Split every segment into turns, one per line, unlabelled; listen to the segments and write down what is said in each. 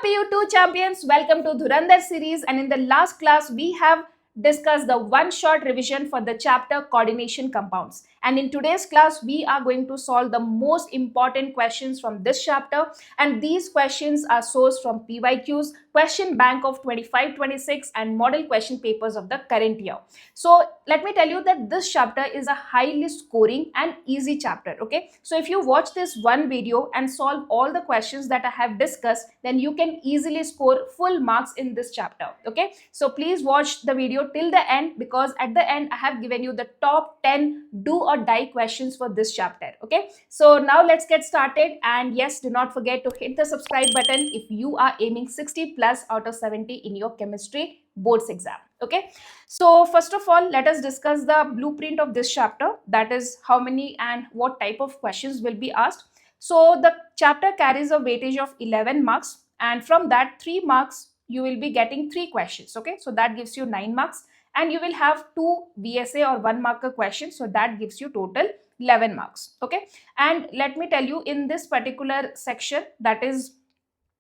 PU2 champions, welcome to Dhurandhar series, and in the last class we have discussed the one shot revision for the chapter coordination compounds, and in today's class we are going to solve the most important questions from this chapter, and these questions are sourced from PYQs, question bank of 25-26 and model question papers of the current year. So let me tell you that this chapter is a highly scoring and easy chapter. Okay, so if you watch this one video and solve all the questions that I have discussed, then you can easily score full marks in this chapter. Okay, so please watch the video till the end, because at the end I have given you the top 10 do or die questions for this chapter. Okay, so now let's get started, and yes, do not forget to hit the subscribe button if you are aiming 60 plus out of 70 in your chemistry boards exam. Okay, so first of all, let us discuss the blueprint of this chapter, that is how many and what type of questions will be asked. So the chapter carries a weightage of 11 marks, and from that 3 marks you will be getting 3 questions. Okay, so that gives you 9 marks, and you will have 2 VSA or 1 marker questions, so that gives you total 11 marks. Okay, and let me tell you, in this particular section, that is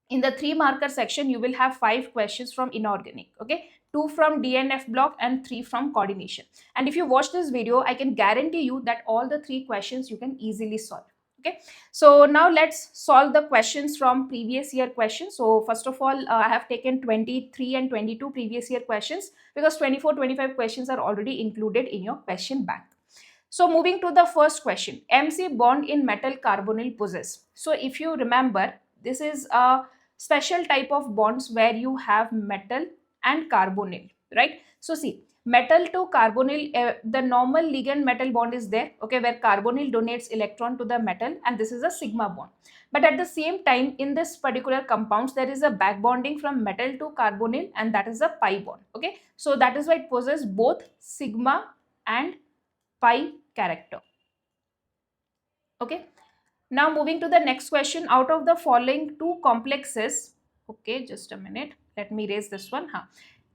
in the 3 marker section, you will have 5 questions from inorganic. Okay, 2 from DNF block and 3 from coordination. And if you watch this video, I can guarantee you that all the 3 questions you can easily solve. Okay, so now let's solve the questions from previous year questions. So first of all, I have taken 23 and 22 previous year questions, because 24-25 questions are already included in your question bank. So moving to the first question, MC bond in metal carbonyl possess. So if you remember, this is a special type of bonds where you have metal and carbonyl, right? So see, metal to carbonyl, the normal ligand metal bond is there, okay, where carbonyl donates electron to the metal, and this is a sigma bond. But at the same time, in this particular compounds, there is a back bonding from metal to carbonyl, and that is a pi bond. Okay, so that is why it possesses both sigma and pi character. Okay, now moving to the next question, out of the following 2 complexes, okay, just a minute, let me erase this one.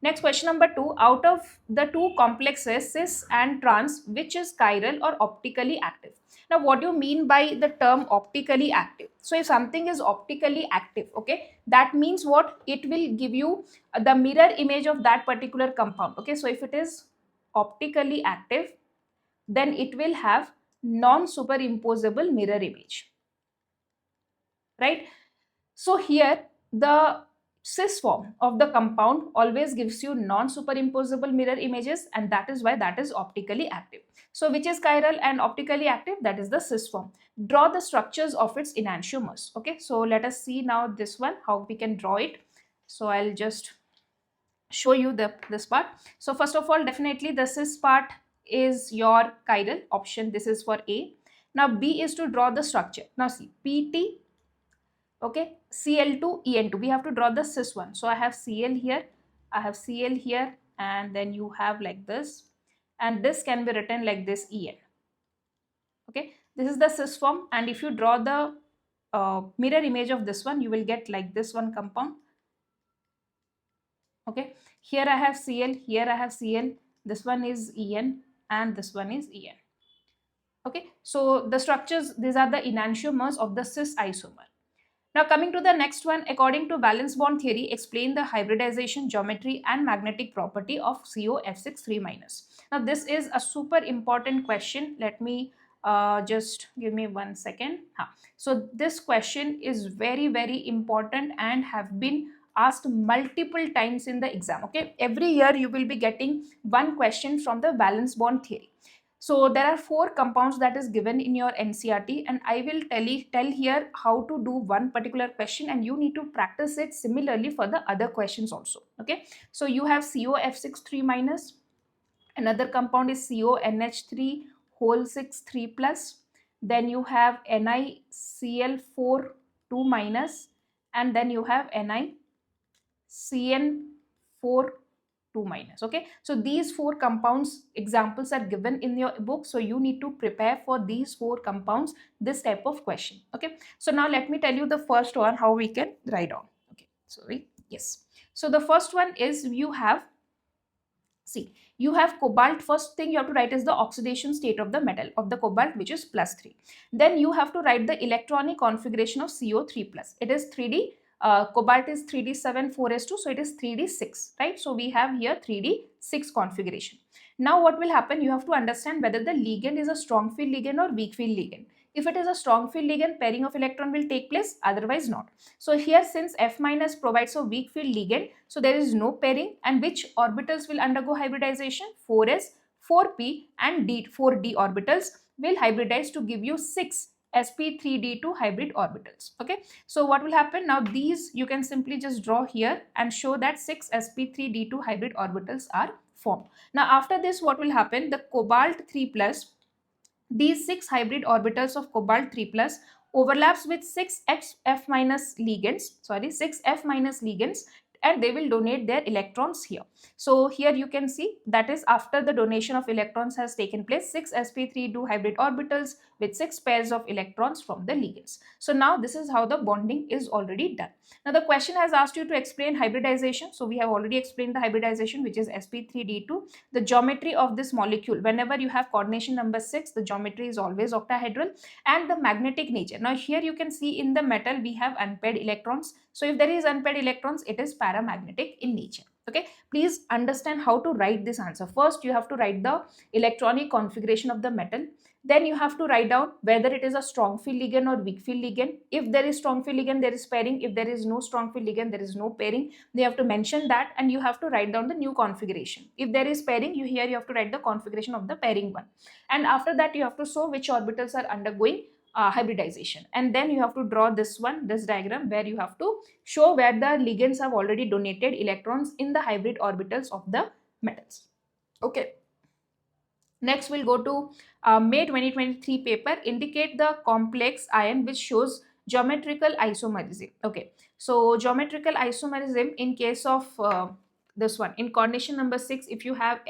Next question number 2, out of the 2 complexes cis and trans, which is chiral or optically active? Now what do you mean by the term optically active? So if something is optically active, okay, that means what? It will give you the mirror image of that particular compound. Okay, so if it is optically active, then it will have non-superimposable mirror image, right? So here the cis form of the compound always gives you non-superimposable mirror images, and that is why that is optically active. So which is chiral and optically active? That is the cis form. Draw the structures of its enantiomers. Okay, so let us see now this one, how we can draw it. So I'll just show you this part. So first of all, definitely the cis part is your chiral option. This is for A. Now B is to draw the structure. Now see, PT, okay, Cl2 En2, we have to draw the cis one. So I have Cl here, I have Cl here, and then you have like this, and this can be written like this, En. Okay, this is the cis form, and if you draw the mirror image of this one, you will get like this one compound. Okay, here I have Cl, here I have Cl, this one is En, and this one is En. Okay, so the structures, these are the enantiomers of the cis isomer. Now coming to the next one, according to valence bond theory, explain the hybridization geometry and magnetic property of COF6-3-. Now this is a super important question. Let me just give me 1 second. So this question is very, very important and have been asked multiple times in the exam. Okay, every year you will be getting one question from the valence bond theory. So there are 4 compounds that is given in your NCERT, and I will tell here how to do one particular question, and you need to practice it similarly for the other questions also. Okay, so you have COF6-3-, another compound is CONH3 whole 6-3+, then you have NiCl4-2-, and then you have NiCN4-2-. Okay, so these 4 compounds examples are given in your book, so you need to prepare for these 4 compounds this type of question. Okay, so now let me tell you the first one, how we can write down. Okay, sorry, yes, so the first one is, you have, see, you have cobalt. First thing you have to write is the oxidation state of the metal of the cobalt, which is +3. Then you have to write the electronic configuration of CO3+. It is 3D cobalt is 3d7 4s2, so it is 3d6, right? So we have here 3d6 configuration. Now what will happen, you have to understand whether the ligand is a strong field ligand or weak field ligand. If it is a strong field ligand, pairing of electron will take place, otherwise not. So here, since F minus provides a weak field ligand, so there is no pairing. And which orbitals will undergo hybridization? 4s, 4p and 4d orbitals will hybridize to give you 6 sp3d2 hybrid orbitals. Okay, so what will happen now, these you can simply just draw here and show that 6 sp3d2 hybrid orbitals are formed. Now after this, what will happen, the cobalt 3 plus, these 6 hybrid orbitals of cobalt 3 plus overlaps with 6 F minus ligands, 6 F minus ligands, and they will donate their electrons here. So here you can see that is after the donation of electrons has taken place, 6 sp3d2 hybrid orbitals with 6 pairs of electrons from the ligands. So now this is how the bonding is already done. Now the question has asked you to explain hybridization. So we have already explained the hybridization, which is sp3d2. The geometry of this molecule, whenever you have coordination number 6, the geometry is always octahedral. And the magnetic nature, now here you can see in the metal we have unpaired electrons. So if there is unpaired electrons, it is paramagnetic in nature. Okay, please understand how to write this answer. First you have to write the electronic configuration of the metal. Then you have to write down whether it is a strong field ligand or weak field ligand. If there is strong field ligand, there is pairing. If there is no strong field ligand, there is no pairing. They have to mention that, and you have to write down the new configuration. If there is pairing, you have to write the configuration of the pairing one. And after that, you have to show which orbitals are undergoing hybridization. And then you have to draw this diagram, where you have to show where the ligands have already donated electrons in the hybrid orbitals of the metals. Okay. Next, we'll go to May 2023 paper, indicate the complex ion which shows geometrical isomerism. Okay, so geometrical isomerism in case of this one, in coordination number 6, if you have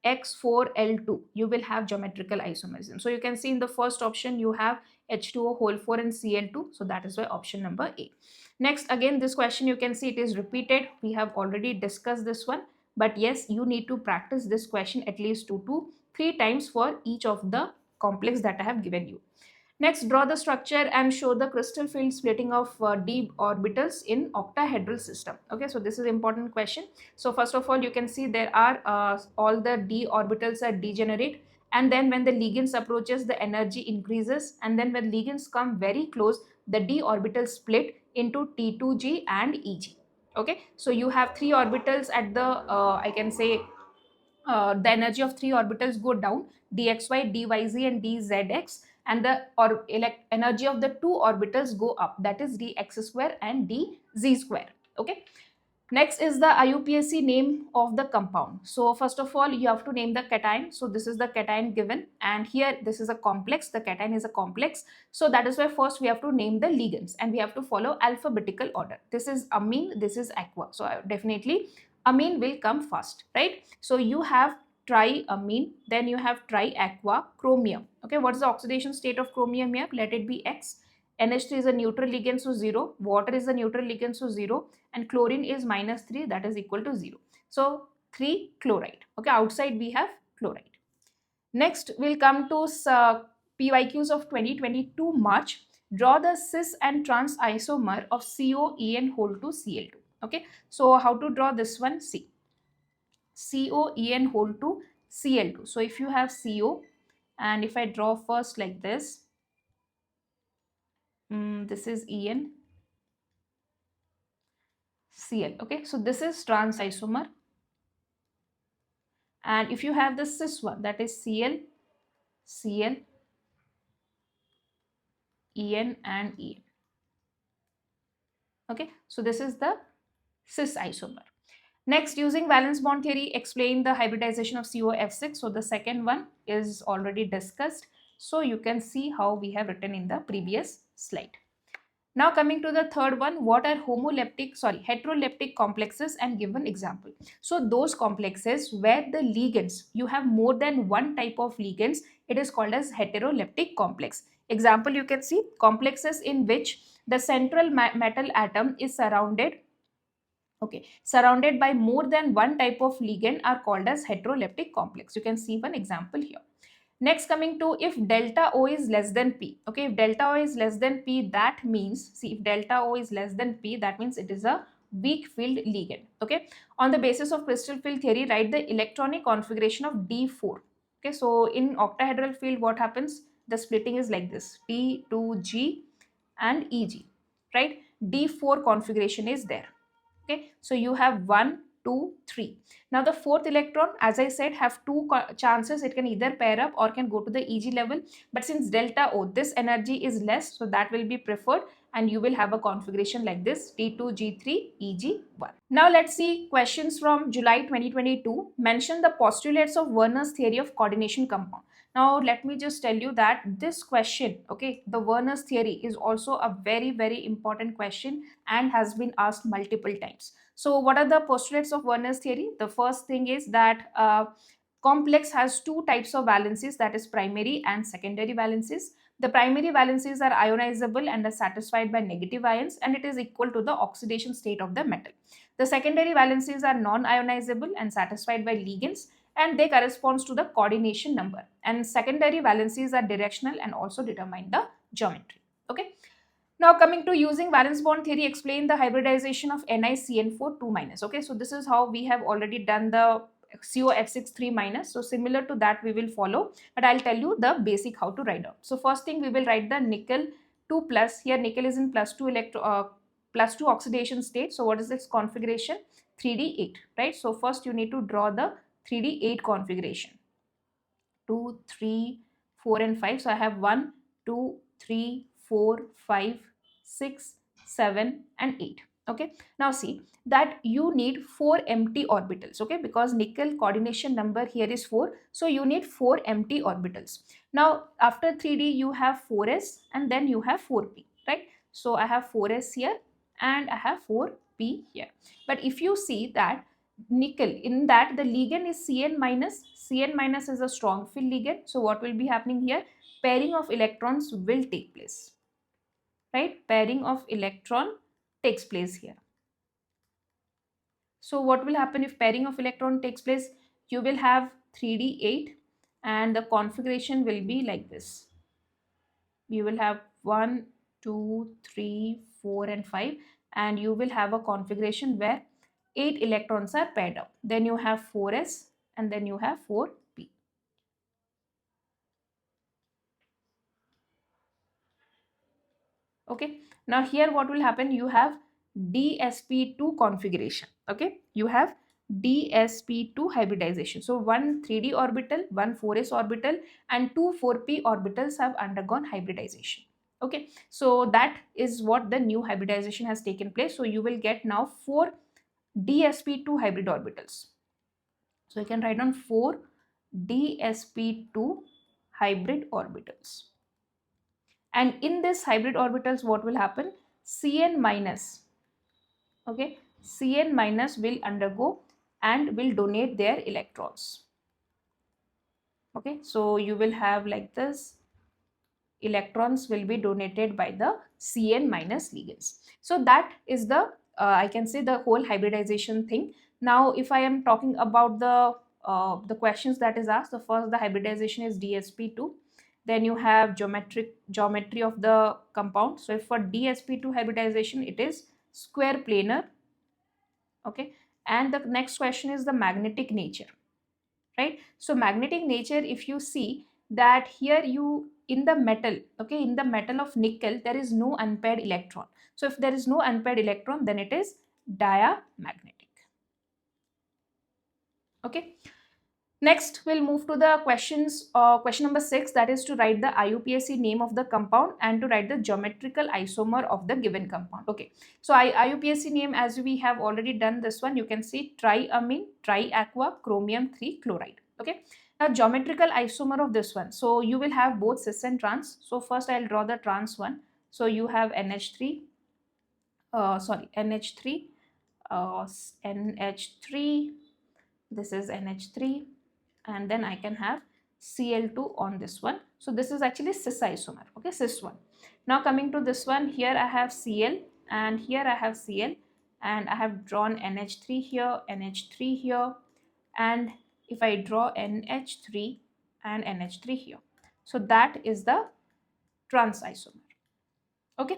MX4L2, you will have geometrical isomerism. So you can see in the first option you have H2O whole 4 and Cl2, so that is why option number A. Next, again this question you can see it is repeated. We have already discussed this one, but yes, you need to practice this question at least 2 to 3 times for each of the complex that I have given you. Next, draw the structure and show the crystal field splitting of d orbitals in octahedral system. Okay, so this is important question. So first of all, you can see there are all the d orbitals are degenerate, and then when the ligands approaches, the energy increases, and then when ligands come very close, the d orbitals split into T2g and Eg. Okay, so you have 3 orbitals at the I can say the energy of 3 orbitals go down, dxy, dyz and dzx, and the energy of the 2 orbitals go up, that is dx square and dz square. Okay, next is the IUPAC name of the compound. So first of all, you have to name the cation. So this is the cation given, and here this is a complex, the cation is a complex. So that is why first we have to name the ligands, and we have to follow alphabetical order. This is amine, this is aqua, so definitely amine will come first, right? So you have triamine, then you have triaqua, chromium. Okay, what is the oxidation state of chromium here? Let it be X. NH3 is a neutral ligand, so 0. Water is a neutral ligand, so 0. And chlorine is -3, that is equal to 0. So 3 chloride. Okay, outside we have chloride. Next, we'll come to PYQs of 2022 March. Draw the cis and trans isomer of COEN whole to Cl2. Okay, so how to draw this one? See, COEN whole to Cl2. So if you have CO, and if I draw first like this, this is En, Cl. Okay, so this is trans isomer. And if you have the cis one, that is Cl, Cl, En and En. Okay, so this is the cis isomer. Next, using valence bond theory, explain the hybridization of COF6. So the second one is already discussed. So you can see how we have written in the previous slide. Now coming to the third one, what are heteroleptic complexes, and give an example. So those complexes where the ligands, you have more than one type of ligands, it is called as heteroleptic complex. Example, you can see complexes in which the central metal atom is surrounded by more than one type of ligand are called as heteroleptic complex. You can see one example here. Next, coming to if delta O is less than P. Okay, if delta O is less than P, that means, see, if delta O is less than P, that means it is a weak field ligand. Okay, on the basis of crystal field theory, write the electronic configuration of D4. Okay, so in octahedral field, what happens? The splitting is like this: T2G and EG, right? D4 configuration is there. Okay, so you have 1, 2, 3. Now the fourth electron, as I said, have two chances. It can either pair up or can go to the EG level. But since delta O, this energy is less, so that will be preferred, and you will have a configuration like this: T2, G3, EG1. Now let's see questions from July 2022. Mention the postulates of Werner's theory of coordination compound. Now let me just tell you that this question, okay, the Werner's theory is also a very, very important question and has been asked multiple times. So what are the postulates of Werner's theory? The first thing is that complex has two types of valencies, that is primary and secondary valencies. The primary valencies are ionizable and are satisfied by negative ions, and it is equal to the oxidation state of the metal. The secondary valencies are non-ionizable and satisfied by ligands, and they corresponds to the coordination number. And secondary valencies are directional and also determine the geometry. Okay. Now coming to using valence bond theory, explain the hybridization of NiCN4 2-. Okay, so this is how we have already done the COF6 3-. So similar to that we will follow, but I'll tell you the basic how to write down. So first thing, we will write the nickel 2+. Here nickel is in +2 oxidation state. So what is its configuration? 3D8, right? So first you need to draw the 3D8 configuration. 2, 3, 4 and 5. So I have 1, 2, 3, 4, 5, 6, 7 and 8. Okay, now see that you need 4 empty orbitals. Okay, because nickel coordination number here is 4, so you need 4 empty orbitals. Now after 3D you have 4s and then you have 4p, right? So I have 4s here and I have 4p here. But if you see that nickel, in that the ligand is Cn-. Is a strong field ligand. So what will be happening here? Pairing of electrons will take place, right? Pairing of electron takes place here. So what will happen if pairing of electron takes place? You will have 3D8 and the configuration will be like this. You will have 1, 2, 3, 4 and 5, and you will have a configuration where 8 electrons are paired up. Then you have 4s and then you have 4p. Okay, now here what will happen? You have DsP2 configuration. Okay, you have DsP2 hybridization. So one 3D orbital, one 4s orbital and two 4p orbitals have undergone hybridization. Okay, so that is what the new hybridization has taken place. So you will get now 4 DsP2 hybrid orbitals. So you can write down 4 DsP2 hybrid orbitals. And in this hybrid orbitals, what will happen? Cn-, okay, Cn- will undergo and will donate their electrons. Okay, so you will have like this, electrons will be donated by the Cn- ligands. So that is the I can say the whole hybridization thing. Now if I am talking about the questions that is asked, the first, the hybridization is DsP2. Then you have geometry of the compound. So if for DsP2 hybridization, it is square planar. Okay, and the next question is the magnetic nature, right? So magnetic nature, if you see that here you in the metal, okay, in the metal of nickel there is no unpaired electron. So if there is no unpaired electron, then it is diamagnetic. Okay, next we'll move to the questions. Question number 6, that is to write the IUPAC name of the compound and to write the geometrical isomer of the given compound. Okay, so IUPAC name, as we have already done this one, you can see triamine, triaqua, chromium 3 chloride. Okay, now geometrical isomer of this one, so you will have both cis and trans. So first I'll draw the trans one. So you have NH3, NH3, NH3, this is NH3, and then I can have Cl2 on this one. So this is actually cis isomer, okay, cis one. Now coming to this one, here I have Cl and here I have Cl, and I have drawn NH3 here, NH3 here, and if I draw NH3, and NH3 here. So that is the trans isomer. Okay.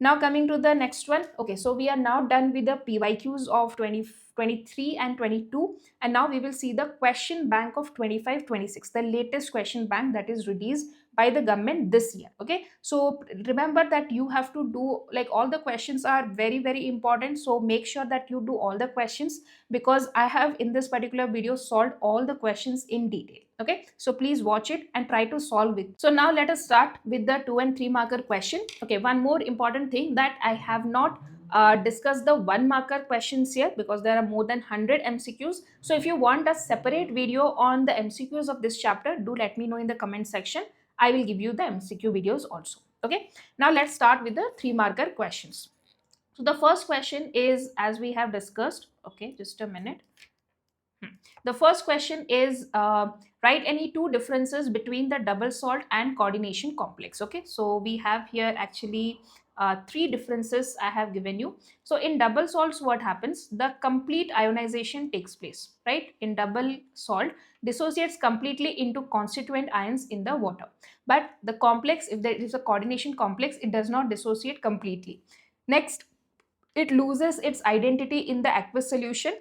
Now coming to the next one. Okay, so we are now done with the PYQs of 2023 and 22, and now we will see the question bank of 25-26, the latest question bank that is released by the government this year. Okay, so remember that you have to do, like, all the questions are very very important, so make sure that you do all the questions, because I have in this particular video solved all the questions in detail. Okay, so please watch it and try to solve it. So now let us start with the 2 and 3 marker question. Okay, one more important thing that I have not discussed the 1 marker questions here, because there are more than 100 MCQs. So if you want a separate video on the MCQs of this chapter, do let me know in the comment section. I will give you the MCQ videos also. Okay, now let's start with the 3 marker questions. So the first question is, as we have discussed, okay, just a minute. The first question is, write any two differences between the double salt and coordination complex. Okay, so we have here actually 3 differences I have given you. So in double salts, what happens? The complete ionization takes place, right? In double salt, dissociates completely into constituent ions in the water. But the complex, if there is a coordination complex, it does not dissociate completely. Next, it loses its identity in the aqueous solution.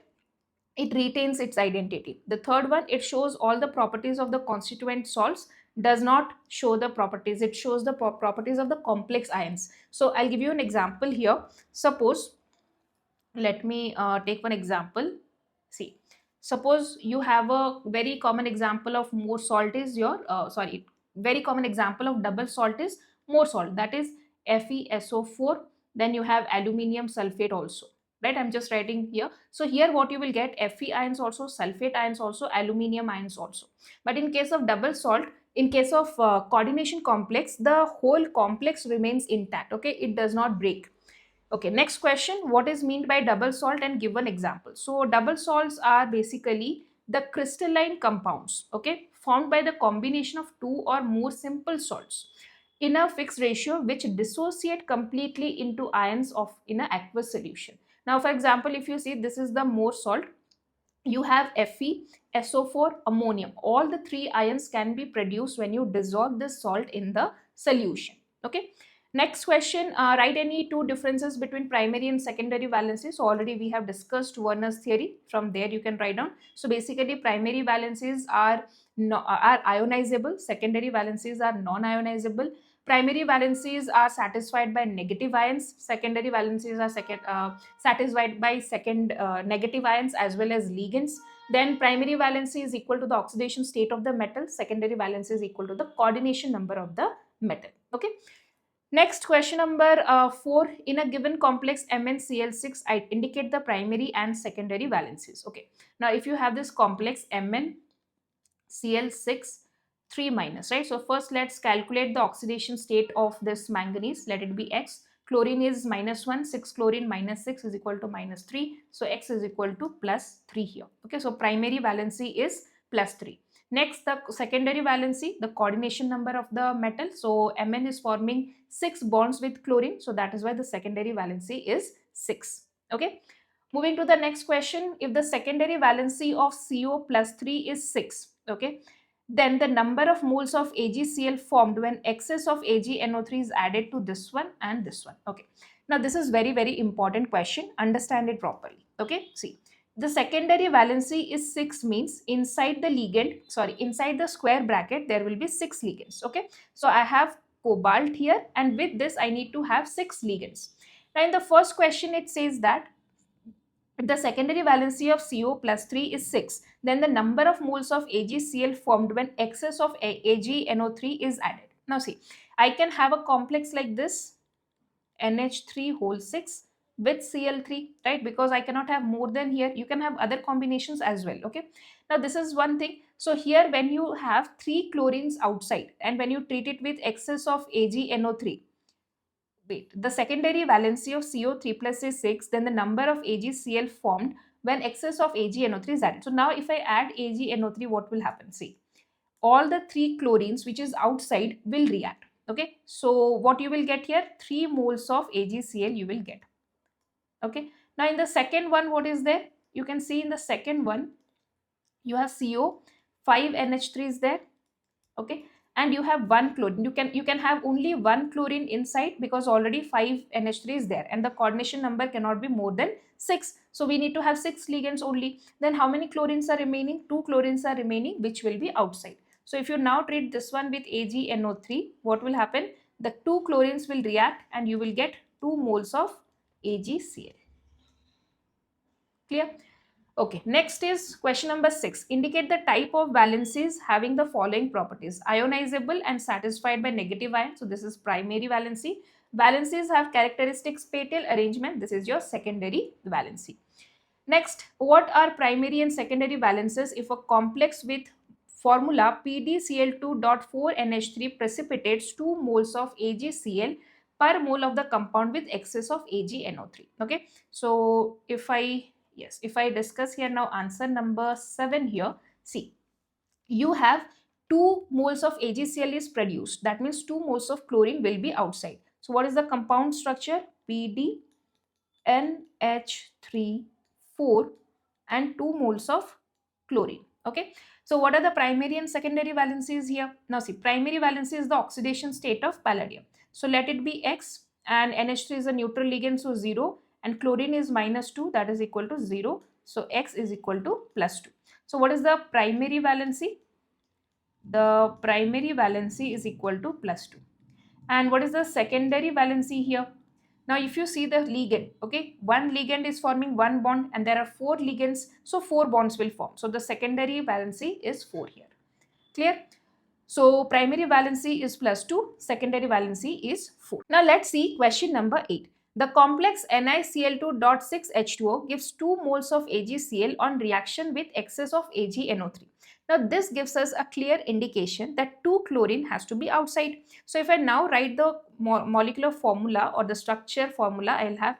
It retains its identity. The third one, it shows all the properties of the constituent salts, does not show the properties. It shows the properties of the complex ions. So I'll give you an example here. Suppose, let me take one example. See, suppose you have a very common example of more salt is your, very common example of double salt is more salt, that is FeSO4. Then you have aluminium sulfate also, right? I'm just writing here. So here what you will get, Fe ions also, sulfate ions also, aluminium ions also. But in case of double salt, in case of coordination complex, the whole complex remains intact. Okay, it does not break. Okay, next question, what is meant by double salt, and give an example. So double salts are basically the crystalline compounds, okay, formed by the combination of 2 or more simple salts in a fixed ratio, which dissociate completely into ions of in an aqueous solution. Now, for example, if you see, this is the more salt, you have Fe, SO4, ammonium. All the 3 ions can be produced when you dissolve this salt in the solution. Okay. Next question, write any 2 differences between primary and secondary valencies. So already we have discussed Werner's theory. From there you can write down. So basically primary valencies are ionizable, secondary valencies are non-ionizable. Primary valencies are satisfied by negative ions, secondary valencies are satisfied by negative ions as well as ligands. Then primary valency is equal to the oxidation state of the metal, secondary valency is equal to the coordination number of the metal. Okay. Next, question number 4. In a given complex MnCl6, I indicate the primary and secondary valencies. Okay. Now, if you have this complex MnCl6 3 minus, right? So first let's calculate the oxidation state of this manganese. Let it be X. Chlorine is -1, 6 chlorine minus 6 is equal to -3. So X is equal to +3 here. Okay, so primary valency is +3. Next, the secondary valency, the coordination number of the metal. So Mn is forming 6 bonds with chlorine. So that is why the secondary valency is 6. Okay. Moving to the next question, if the secondary valency of CO +3 is 6, okay, then the number of moles of AgCl formed when excess of AgNO3 is added to this one and this one. Okay. Now this is very very important question. Understand it properly. Okay. See, the secondary valency is 6 means inside the ligand, inside the square bracket there will be 6 ligands. Okay. So I have cobalt here, and with this I need to have 6 ligands. Now in the first question it says that if the secondary valency of CO +3 is 6, then the number of moles of AgCl formed when excess of AgNO3 is added. Now see, I can have a complex like this, NH3 6 with Cl3, right? Because I cannot have more than here. You can have other combinations as well, okay? Now this is one thing. So here when you have 3 chlorines outside and when you treat it with excess of AgNO3, the secondary valency of CO3 plus is 6, then the number of AgCl formed when excess of AgNO3 is added. So now if I add AgNO3, what will happen? See, all the 3 chlorines which is outside will react. Okay, so what you will get here? 3 moles of AgCl you will get. Okay, now in the second one, what is there? You can see in the second one, you have CO, 5NH3 is there. 5 NH3 is there. okay, and you have one chlorine. You can have only one chlorine inside because already 5 NH3 is there, and the coordination number cannot be more than 6. So we need to have 6 ligands only. Then how many chlorines are remaining? 2 chlorines are remaining, which will be outside. So if you now treat this one with AgNO3, what will happen? The 2 chlorines will react and you will get 2 moles of AgCl. Clear? Okay, next is question number 6. Indicate the type of valencies having the following properties: ionizable and satisfied by negative ion. So this is primary valency. Valencies have characteristic spatial arrangement. This is your secondary valency. Next, what are primary and secondary valences if a complex with formula PdCl2.4NH3 precipitates 2 moles of AgCl per mole of the compound with excess of AgNO3? Okay, so if I discuss here now answer number 7 here, see, you have 2 moles of AgCl is produced. That means 2 moles of chlorine will be outside. So what is the compound structure? PdNH3 4 and 2 moles of chlorine. Okay, so what are the primary and secondary valencies here? Now see, primary valency is the oxidation state of palladium. So let it be X, and NH3 is a neutral ligand, so 0, and chlorine is -2, that is equal to 0. So X is equal to +2. So what is the primary valency? The primary valency is equal to +2. And what is the secondary valency here? Now if you see the ligand, okay, one ligand is forming one bond and there are 4 ligands, so 4 bonds will form. So the secondary valency is 4 here. Clear? So primary valency is +2, secondary valency is 4. Now let's see question number 8. The complex NiCl2.6H2O gives 2 moles of AgCl on reaction with excess of AgNO3. Now this gives us a clear indication that 2 chlorine has to be outside. So if I now write the molecular formula or the structure formula, I will have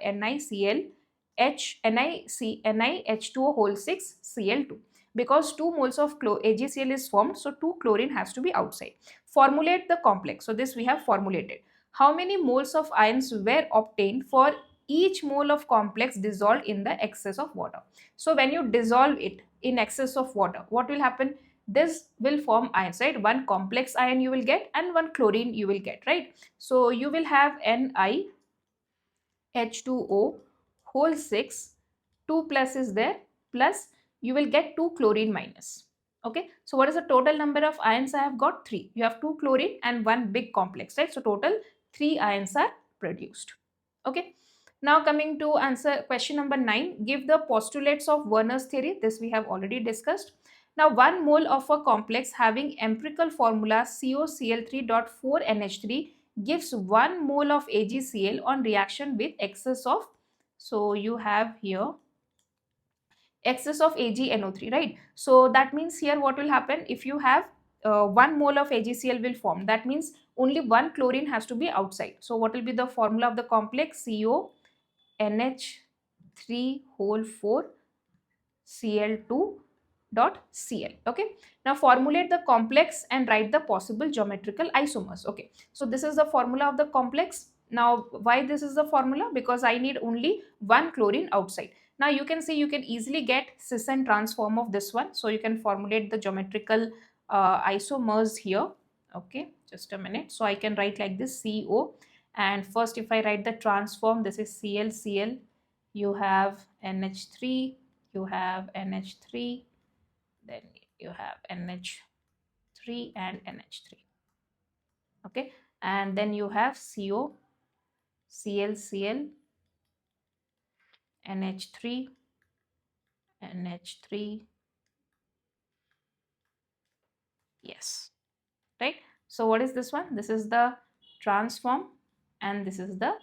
NiH2O whole 6 Cl2. Because 2 moles of AgCl is formed, so 2 chlorine has to be outside. Formulate the complex. So this we have formulated. How many moles of ions were obtained for each mole of complex dissolved in the excess of water? So when you dissolve it in excess of water, what will happen? This will form ions, right? One complex ion you will get and one chlorine you will get, right? So you will have NiH2O whole 6, 2 plus is there, plus you will get 2 chlorine minus. Okay, so what is the total number of ions I have got? 3. You have 2 chlorine and one big complex, right? So total 3 ions are produced. Okay, now coming to answer question number 9. Give the postulates of Werner's theory. This we have already discussed. Now 1 mole of a complex having empirical formula COCl3.4NH3 gives 1 mole of AgCl on reaction with excess of, so you have here excess of AgNO3, right? So that means here what will happen? If you have 1 mole of AgCl will form, that means only 1 chlorine has to be outside. So what will be the formula of the complex? CONH3 whole 4 Cl2 dot Cl. Okay, now formulate the complex and write the possible geometrical isomers. Okay, so this is the formula of the complex. Now why this is the formula? Because I need only 1 chlorine outside. Now you can see you can easily get cis and trans form of this one, so you can formulate the geometrical isomers here. Okay, just a minute. So I can write like this: CO, and first if I write the transform, this is Cl, you have NH3, you have NH3, then you have NH3 and NH3. Okay, and then you have CO, Cl, NH3, NH3. Yes, right? So what is this one? This is the transform and this is the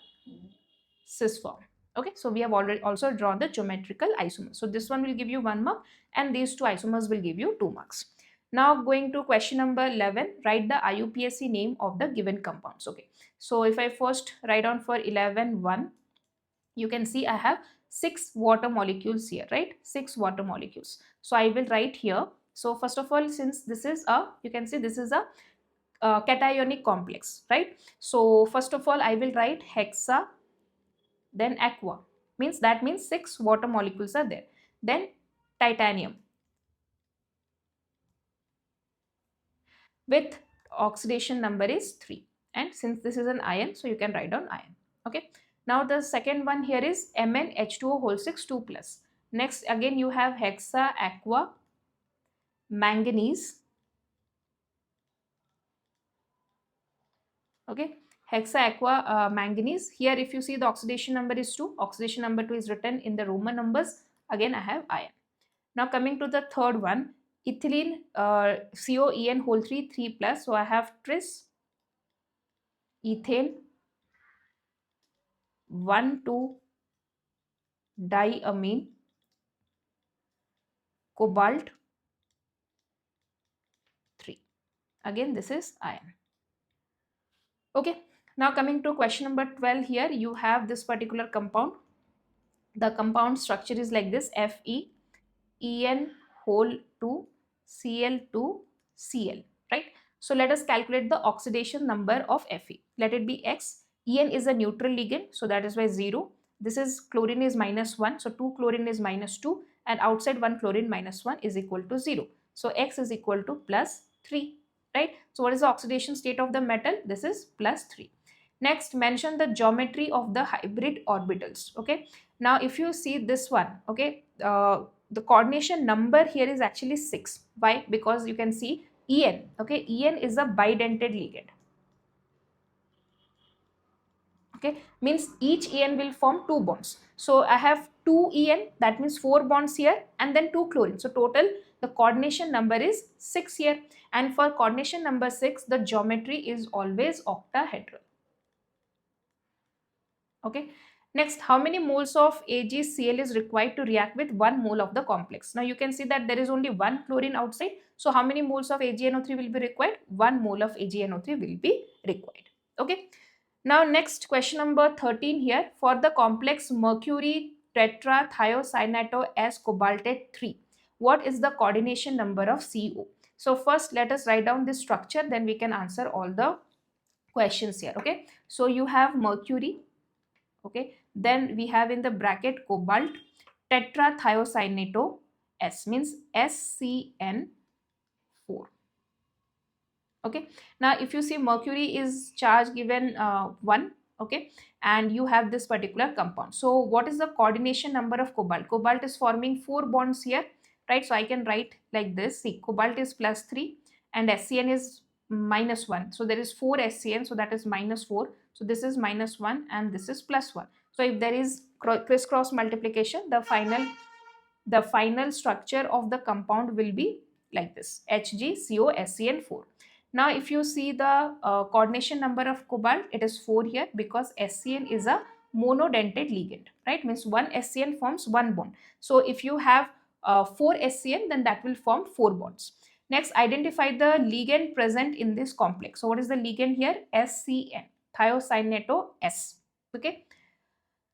cis form. Okay, so we have already also drawn the geometrical isomers. So this one will give you 1 mark and these 2 isomers will give you 2 marks. Now going to question number 11, write the IUPAC name of the given compounds. Okay, so if I first write down for 11.1, you can see I have 6 water molecules here, right? 6 water molecules. So I will write here. So first of all, since this is a, you can see this is a cationic complex, right? So first of all, I will write hexa, then aqua, means that means 6 water molecules are there. Then titanium with oxidation number is 3. And since this is an ion, so you can write down ion. Okay. Now the second one here is MnH2O whole 6 2 plus. Next again you have hexa aqua manganese. Okay, hexa aqua manganese. Here if you see the oxidation number is 2, oxidation number 2 is written in the Roman numbers. Again I have ion. Now coming to the third one, ethylene COEN whole 3 3 plus. So I have tris, ethane, 1 2 diamine, cobalt 3. Again this is ion. Okay, now coming to question number 12, here you have this particular compound. The compound structure is like this: Fe, En whole 2, Cl2, Cl, right? So let us calculate the oxidation number of Fe. Let it be X. En is a neutral ligand, so that is why 0. This is chlorine is -1, so 2 chlorine is -2, and outside 1 chlorine -1 is equal to 0. So X is equal to +3, right? So what is the oxidation state of the metal? This is +3. Next, mention the geometry of the hybrid orbitals. Okay, now if you see this one, okay, the coordination number here is actually 6. Why? Because you can see En. Okay, En is a bidentate ligand. Okay, means each En will form 2 bonds. So I have 2 En, that means 4 bonds here, and then 2 chlorine. So total the coordination number is 6 here. And for coordination number 6, the geometry is always octahedral. Okay. Next, how many moles of AgCl is required to react with 1 mole of the complex? Now you can see that there is only 1 chlorine outside. So how many moles of AgNO3 will be required? 1 mole of AgNO3 will be required. Okay. Now next, question number 13 here. For the complex mercury tetrathiocyanato S cobaltate 3, what is the coordination number of CO? So first let us write down this structure, then we can answer all the questions here. Okay. So you have mercury. Okay, then we have in the bracket cobalt, tetrathiocyanato S means SCN4. Okay, now if you see mercury is charge given 1, okay, and you have this particular compound. So what is the coordination number of cobalt? Cobalt is forming 4 bonds here, right? So I can write like this. See, cobalt is +3 and SCN is -1. So there is 4 SCN, so that is -4. So this is -1 and this is +1. So if there is crisscross multiplication, the final structure of the compound will be like this: HgCOSCN4. Now if you see the coordination number of cobalt, it is 4 here because SCN is a monodentate ligand, right? Means one SCN forms 1 bond. So if you have 4 SCN, then that will form 4 bonds. Next, identify the ligand present in this complex. So what is the ligand here? SCN, thiocyanato S. Okay,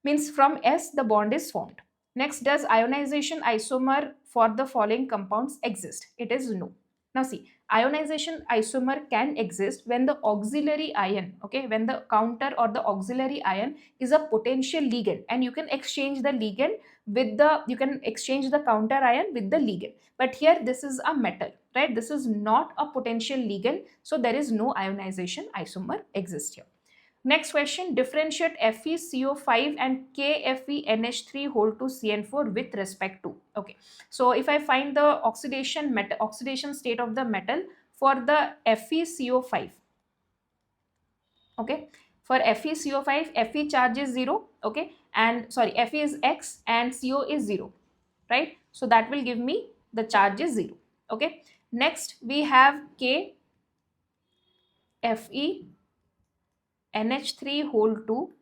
means from S the bond is formed. Next, does ionization isomer for the following compounds exist? It is no. Now see, ionization isomer can exist when the auxiliary ion, okay, when the counter or the auxiliary ion is a potential ligand, and you can exchange the ligand with the, you can exchange the counter ion with the ligand. But here this is a metal, right? This is not a potential ligand, so there is no ionization isomer exist here. Next question, differentiate FeCO5 and KFeNH3 whole to CN4 with respect to. Okay, so if I find the oxidation state of the metal for the FeCO5, okay, for FeCO5, Fe charge is 0, okay, and sorry, Fe is X and CO is 0, right? So that will give me the charge is 0. Okay, next we have KFeNH3 whole to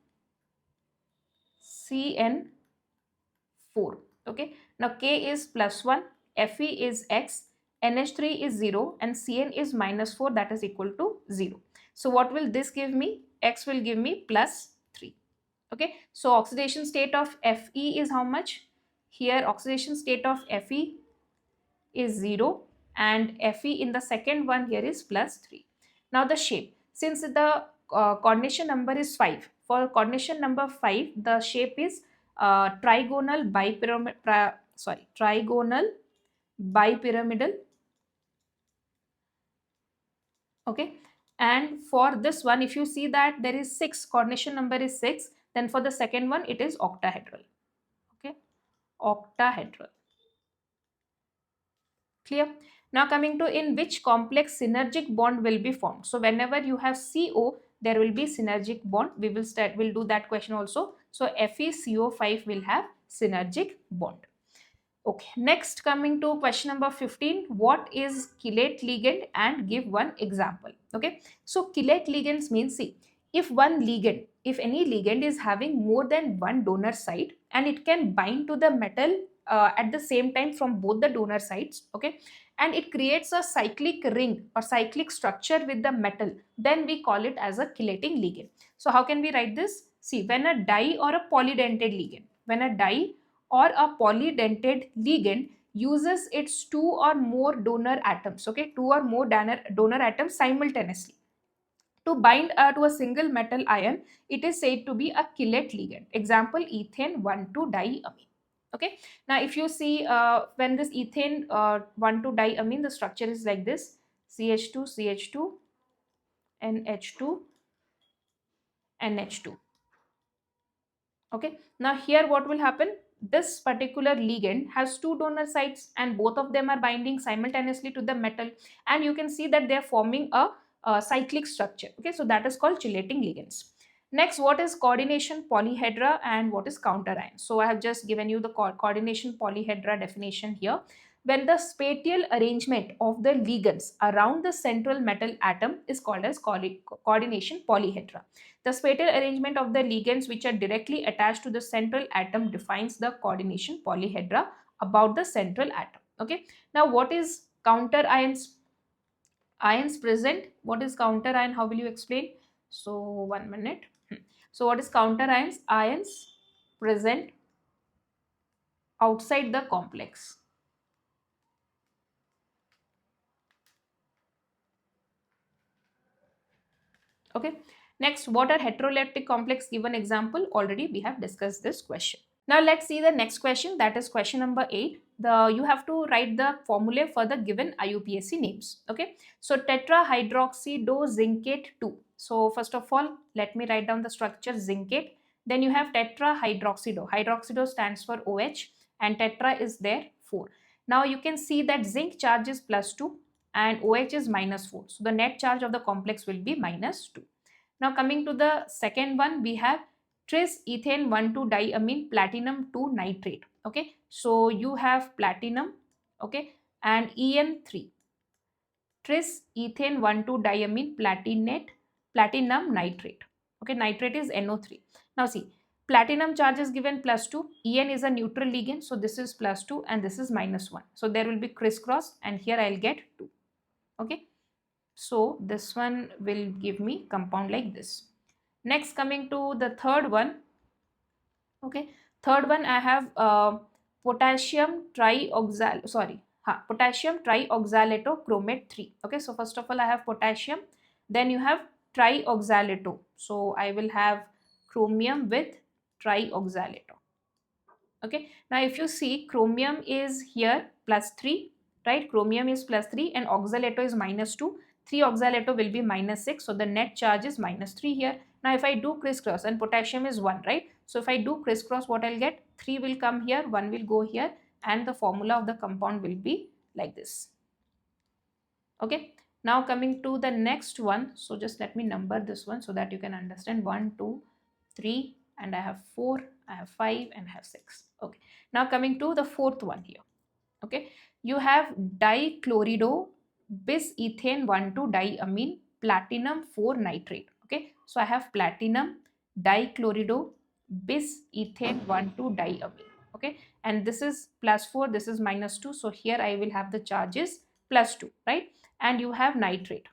CN4. Okay, now K is +1, Fe is X, NH3 is 0 and Cn is -4, that is equal to 0. So what will this give me? X will give me +3. Okay, so oxidation state of Fe is how much? Here oxidation state of Fe is 0 and Fe in the second one here is +3. Now the shape, since the coordination number is 5, for coordination number 5 the shape is trigonal bipyramidal. Okay, And for this one, if you see that there is 6, coordination number is 6, then for the second one it is octahedral. Okay, octahedral. Clear? Now coming to in which complex synergic bond will be formed. So whenever you have CO, there will be synergic bond. We'll do that question also. So FeCO5 will have synergic bond. Okay, next coming to question number 15, what is chelate ligand and give one example. Okay, so chelate ligands means, see, if any ligand is having more than one donor site and it can bind to the metal at the same time from both the donor sites, okay, and it creates a cyclic ring or cyclic structure with the metal, then we call it as a chelating ligand. So how can we write this? See, when a di or a polydentate ligand, when a di or a polydentate ligand uses its two or more donor atoms, okay, two or more donor atoms simultaneously to bind to a single metal ion, it is said to be a chelate ligand. Example, ethane 1,2-diamine. Okay, now if you see when this ethane 1,2-diamine, the structure is like this: CH2, CH2, NH2, NH2. Okay, now here what will happen? This particular ligand has two donor sites and both of them are binding simultaneously to the metal, and you can see that they are forming a cyclic structure. Okay, so that is called chelating ligands. Next, what is coordination polyhedra and what is counter ion? So I have just given you the coordination polyhedra definition here. When the spatial arrangement of the ligands around the central metal atom is called as coordination polyhedra. The spatial arrangement of the ligands which are directly attached to the central atom defines the coordination polyhedra about the central atom. Okay. Now what is counter ions? Ions present. What is counter ion? How will you explain? So 1 minute. So what is counter ions? Ions present outside the complex. Okay. Next, what are heteroleptic complex? Given example, already we have discussed this question. Now let's see the next question, that is question number 8. You have to write the formula for the given IUPAC names. Okay, so tetrahydroxidozincate 2. So first of all, let me write down the structure zincate. Then you have tetrahydroxido. Hydroxido stands for OH and tetra is there 4. Now you can see that zinc charge is +2 and OH is -4. So the net charge of the complex will be -2. Now coming to the second one, we have tris ethane 1,2-diamine platinum 2 nitrate. Okay, so you have platinum, okay, and En3. Tris ethane 1,2-diamine platinum nitrate. Okay, nitrate is NO3. Now see, platinum charge is given +2. En is a neutral ligand, so this is +2 and this is -1. So there will be crisscross and here I'll get 2. Okay, so this one will give me compound like this. Next, coming to the third one. Okay, third one I have potassium trioxaletochromate 3. Okay, so first of all I have potassium, then you have trioxaleto. So I will have chromium with trioxaleto. Okay, now if you see, chromium is here +3, right? Chromium is +3 and oxaleto is -2. 3 oxaleto will be -6, so the net charge is -3 here. Now if I do crisscross, and potassium is 1, right? So if I do crisscross, what I'll get? 3 will come here, 1 will go here, and the formula of the compound will be like this. Okay, now coming to the next one. So just let me number this one so that you can understand. 1, 2, 3, and I have 4, I have 5, and I have 6. Okay, now coming to the fourth one here. Okay, you have dichlorido bis-ethane 1,2-diamine platinum 4 nitrate. Okay, so I have platinum dichlorido bis-ethane 1,2-diamine. Okay, and this is +4, this is -2. So here I will have the charges +2, right? And you have nitrate,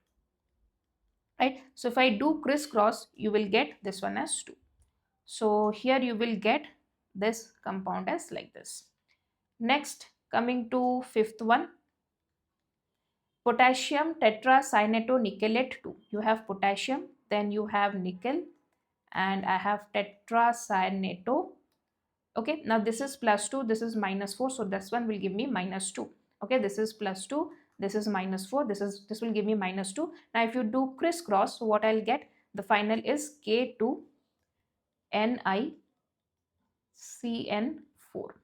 right? So if I do crisscross, you will get this one as 2. So here you will get this compound as like this. Next, coming to fifth one, potassium tetracyanatonickelate 2. You have potassium, then you have nickel, and I have tetracyanato. Okay, now this is +2, this is -4, so this one will give me -2. Okay, this is +2, this is -4, this will give me -2. Now if you do crisscross, so what I'll get, the final is K2NiCN4.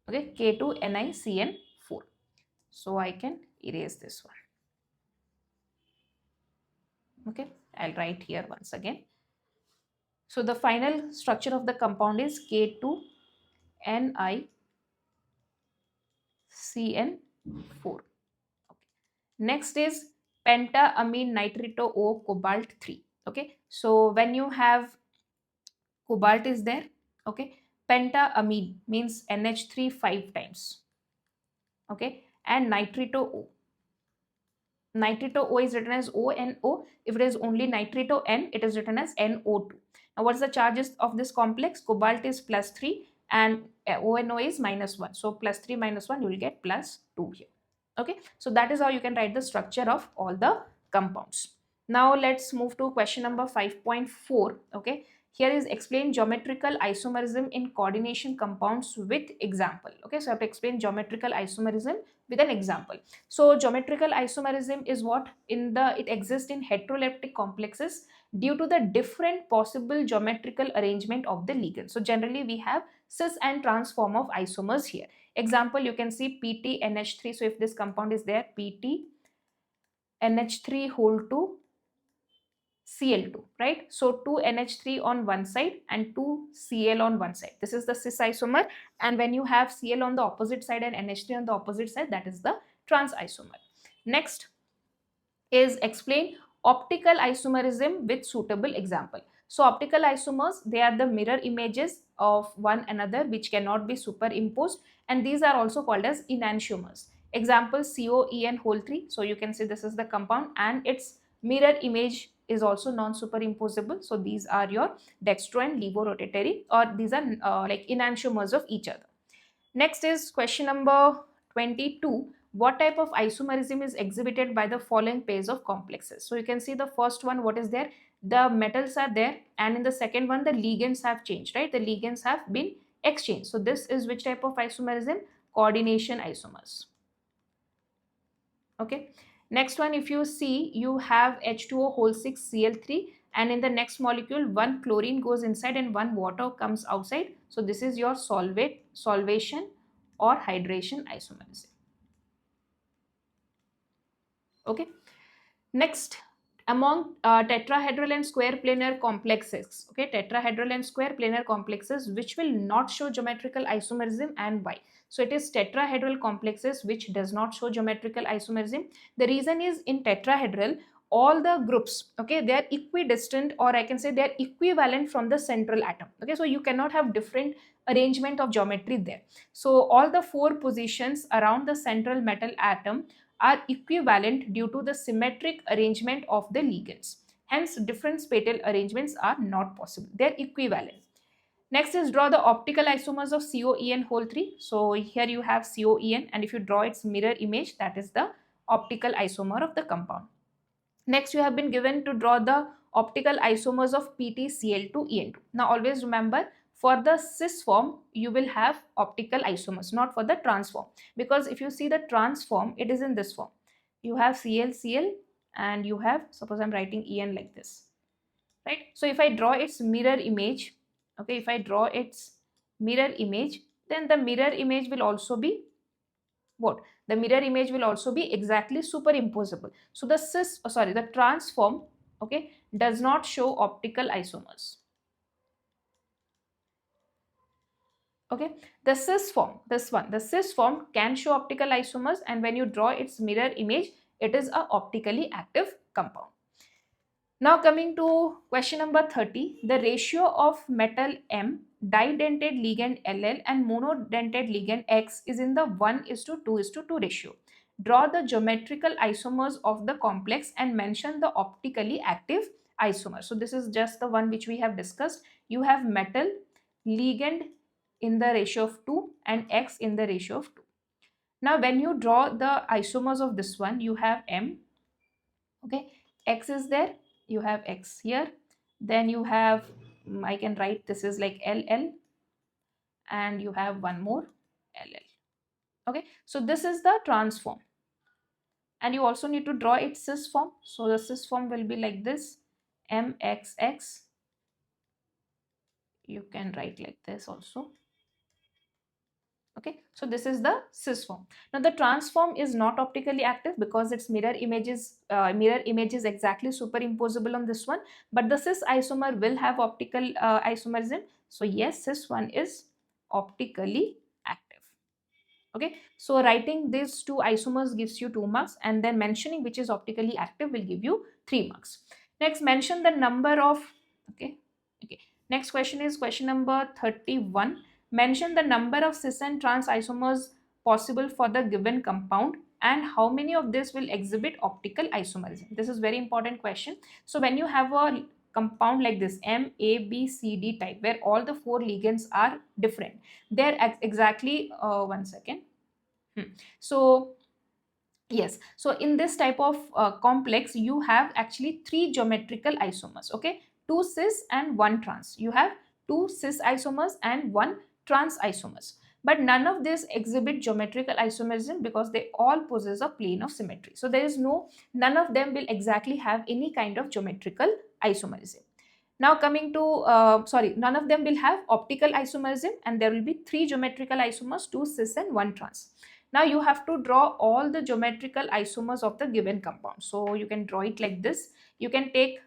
Okay, K2NiCN4. So I can erase this one. Okay, I'll write here once again. So the final structure of the compound is K2NiCN4. Okay. Next is pentaamine nitrito O cobalt 3. Okay, so when you have cobalt is there, okay, pentaamine means NH3 5 times. Okay, and nitrito O. Nitrito O is written as ONO. If it is only nitrito N, it is written as NO2. Now, what's the charges of this complex? Cobalt is +3 and ONO is -1. So, +3 -1, you will get +2 here. Okay, so that is how you can write the structure of all the compounds. Now, let's move to question number 5.4. Okay, here is explain geometrical isomerism in coordination compounds with example. Okay, so I have to explain geometrical isomerism with an example. So geometrical isomerism is what it exists in heteroleptic complexes due to the different possible geometrical arrangement of the ligand. So generally we have cis and trans form of isomers here. Example, you can see PTNH3. So if this compound is there, PTNH3 whole to Cl2, right? So 2 NH3 on one side and 2 Cl on one side. This is the cis isomer, and when you have Cl on the opposite side and NH3 on the opposite side, that is the trans isomer. Next is explain optical isomerism with suitable example. So optical isomers, they are the mirror images of one another which cannot be superimposed, and these are also called as enantiomers. Example, COEN whole 3. So you can see this is the compound and its mirror image is also non-superimposable. So these are your dextro and levorotatory, or these are like enantiomers of each other. Next is question number 22. What type of isomerism is exhibited by the following pairs of complexes? So you can see the first one, what is there? The metals are there, and in the second one, the ligands have changed, right? The ligands have been exchanged. So this is which type of isomerism? Coordination isomers. Okay. Next one, if you see, you have H2O whole 6 Cl3, and in the next molecule, one chlorine goes inside and one water comes outside. So this is your solvation or hydration isomerism. Okay. Next, among tetrahedral and square planar complexes, okay, tetrahedral and square planar complexes which will not show geometrical isomerism, and why? So it is tetrahedral complexes which does not show geometrical isomerism. The reason is, in tetrahedral, all the groups, okay, they are equidistant, or I can say they are equivalent from the central atom. Okay, so you cannot have different arrangement of geometry there. So all the 4 positions around the central metal atom are equivalent due to the symmetric arrangement of the ligands. Hence, different spatial arrangements are not possible. They are equivalent. Next is draw the optical isomers of COEN whole 3. So here you have COEN, and if you draw its mirror image, that is the optical isomer of the compound. Next, you have been given to draw the optical isomers of PTCl2En2. Now always remember, for the cis form, you will have optical isomers, not for the trans form. Because if you see the trans form, it is in this form. You have Cl, and you have, suppose I'm writing En like this, right? So if I draw its mirror image, okay, if I draw its mirror image, then the mirror image will also be what? The mirror image will also be exactly superimposable. So the trans form, okay, does not show optical isomers. Okay, the cis form, this one, the cis form can show optical isomers, and when you draw its mirror image, it is a optically active compound. Now coming to question number 30, the ratio of metal M, didentate ligand LL and monodentate ligand X is in the 1:2:2 ratio. Draw the geometrical isomers of the complex and mention the optically active isomer. So this is just the one which we have discussed. You have metal, ligand in the ratio of 2 and X in the ratio of 2. Now when you draw the isomers of this one, you have M, okay, X is there, you have X here, then you have, I can write this is like LL, and you have one more LL. Okay, so this is the trans form. and you also need to draw its cis form. So the cis form will be like this, MXX. You can write like this also. Okay, so this is the cis form. Now the trans form is not optically active because its mirror image is exactly superimposable on this one, but the cis isomer will have optical isomerism. So yes, cis one is optically active. Okay, so writing these two isomers gives you 2 marks, and then mentioning which is optically active will give you 3 marks. Next, mention the number of, okay, next question is question number 31. Mention the number of cis and trans isomers possible for the given compound and how many of this will exhibit optical isomerism. This is very important question. So when you have a compound like this MABCD type where all the 4 ligands are different, they're exactly one second. So yes, so in this type of complex you have actually 3 geometrical isomers. Okay, 2 cis and 1 trans. You have 2 cis isomers and 1 trans isomers, but none of these exhibit geometrical isomerism because they all possess a plane of symmetry. So there is none of them will exactly have any kind of geometrical isomerism. Now coming to, none of them will have optical isomerism, and there will be 3 geometrical isomers, 2 cis and 1 trans. Now you have to draw all the geometrical isomers of the given compound. So you can draw it like this. You can take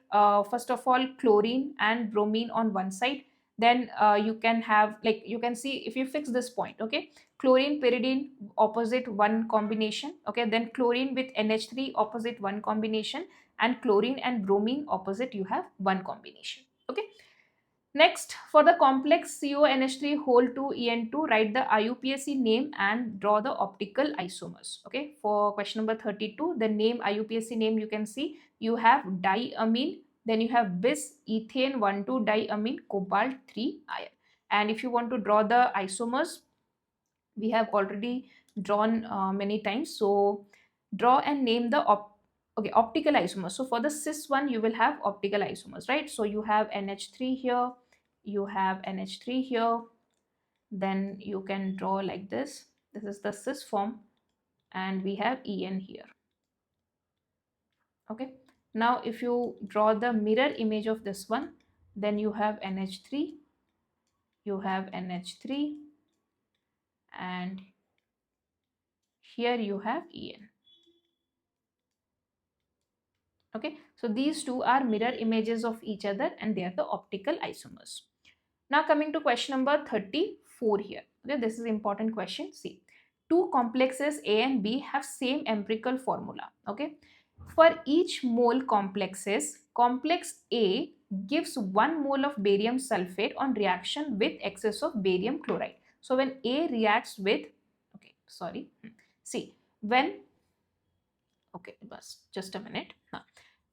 first of all chlorine and bromine on one side. Then you can have, like, you can see if you fix this point, okay, chlorine pyridine opposite one combination, okay, then chlorine with NH3 opposite one combination, and chlorine and bromine opposite you have one combination. Okay, next, for the complex CONH3 whole 2 En2, write the IUPAC name and draw the optical isomers. Okay, for question number 32, the name IUPAC name, you can see you have diamine, then you have bis ethane 1,2-diamine cobalt 3 iron. And if you want to draw the isomers, we have already drawn many times. So draw and name the optical isomers. So for the cis one, you will have optical isomers, right? So you have NH3 here, you have NH3 here, then you can draw like this. This is the cis form, and we have En here. Okay, now if you draw the mirror image of this one, then you have NH3, you have NH3, and here you have En. Okay, so these two are mirror images of each other, and they are the optical isomers. Now coming to question number 34 here. Okay, this is important question. See, two complexes A and B have same empirical formula. Okay, for each mole complexes, complex A gives 1 mole of barium sulfate on reaction with excess of barium chloride. So when A reacts with, okay, sorry, see, when, okay, just a minute.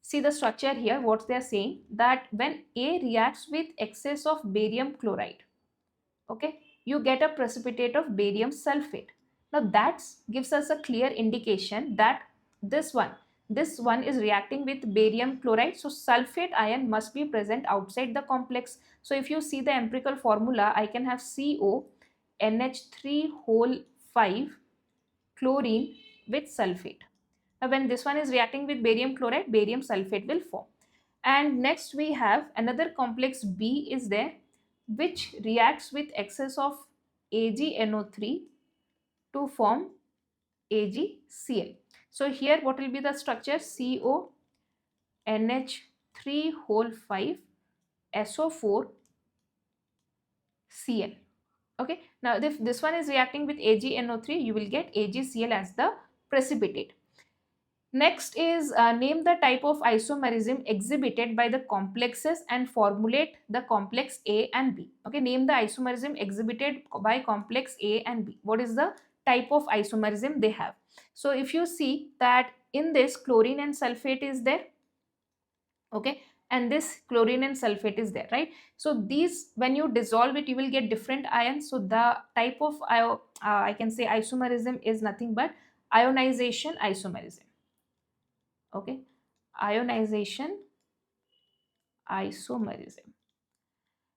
See the structure here, what they are saying, that when A reacts with excess of barium chloride, okay, you get a precipitate of barium sulfate. Now that gives us a clear indication that this one is reacting with barium chloride, so sulfate ion must be present outside the complex. So if you see the empirical formula, I can have CO NH3 whole 5 chlorine with sulfate. Now when this one is reacting with barium chloride, barium sulfate will form. And next we have another complex B is there, which reacts with excess of AgNO3 to form AgCl. So here what will be the structure? CO NH3 whole 5 SO4 Cl. Okay, now if this one is reacting with AgNO3, you will get AgCl as the precipitate. Next is name the type of isomerism exhibited by the complexes and formulate the complex A and B. Okay, name the isomerism exhibited by complex A and B. What is the type of isomerism they have? So if you see that in this chlorine and sulfate is there, okay, and this chlorine and sulfate is there, right? So these, when you dissolve it, you will get different ions. So the type of I can say isomerism is nothing but ionization isomerism. Okay, ionization isomerism.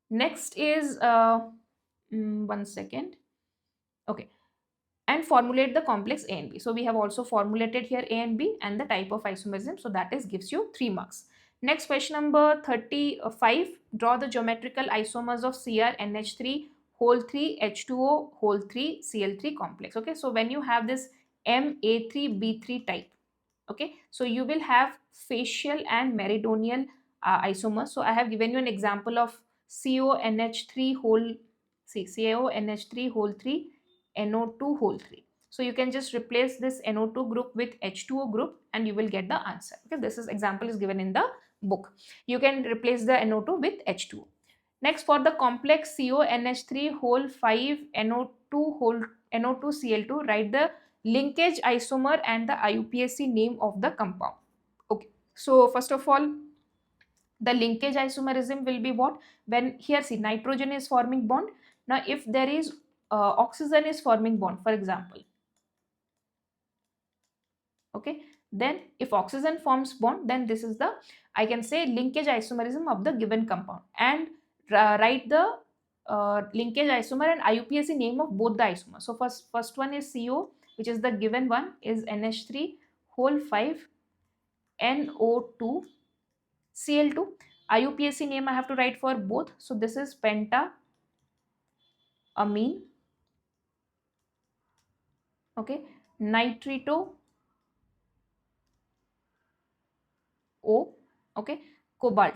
Next is one second. Okay, and formulate the complex A and B. So we have also formulated here A and B and the type of isomerism. So that is gives you 3 marks. Next, question number 35. Draw the geometrical isomers of CrNH3 whole 3 H2O whole 3 Cl3 complex. Okay, so when you have this MA3B3 type, okay, so you will have facial and meridional isomers. So I have given you an example of CONH3 whole, see, CONH3 whole 3 NO2 whole 3. So you can just replace this NO2 group with H2O group and you will get the answer. Okay, this is example is given in the book. You can replace the NO2 with H2O. Next, for the complex CONH3 whole 5 NO2 whole NO2 Cl2, write the linkage isomer and the IUPAC name of the compound. Okay, so first of all, the linkage isomerism will be what? When here, see, nitrogen is forming bond. Now if there is oxygen is forming bond, for example, okay, then if oxygen forms bond, then this is the, I can say, linkage isomerism of the given compound, and write the linkage isomer and IUPAC name of both the isomers. So first one is CO, which is the given one, is NH3 whole 5 NO2 Cl2. IUPAC name I have to write for both. So this is pentaamine, okay, nitrito O, okay, cobalt.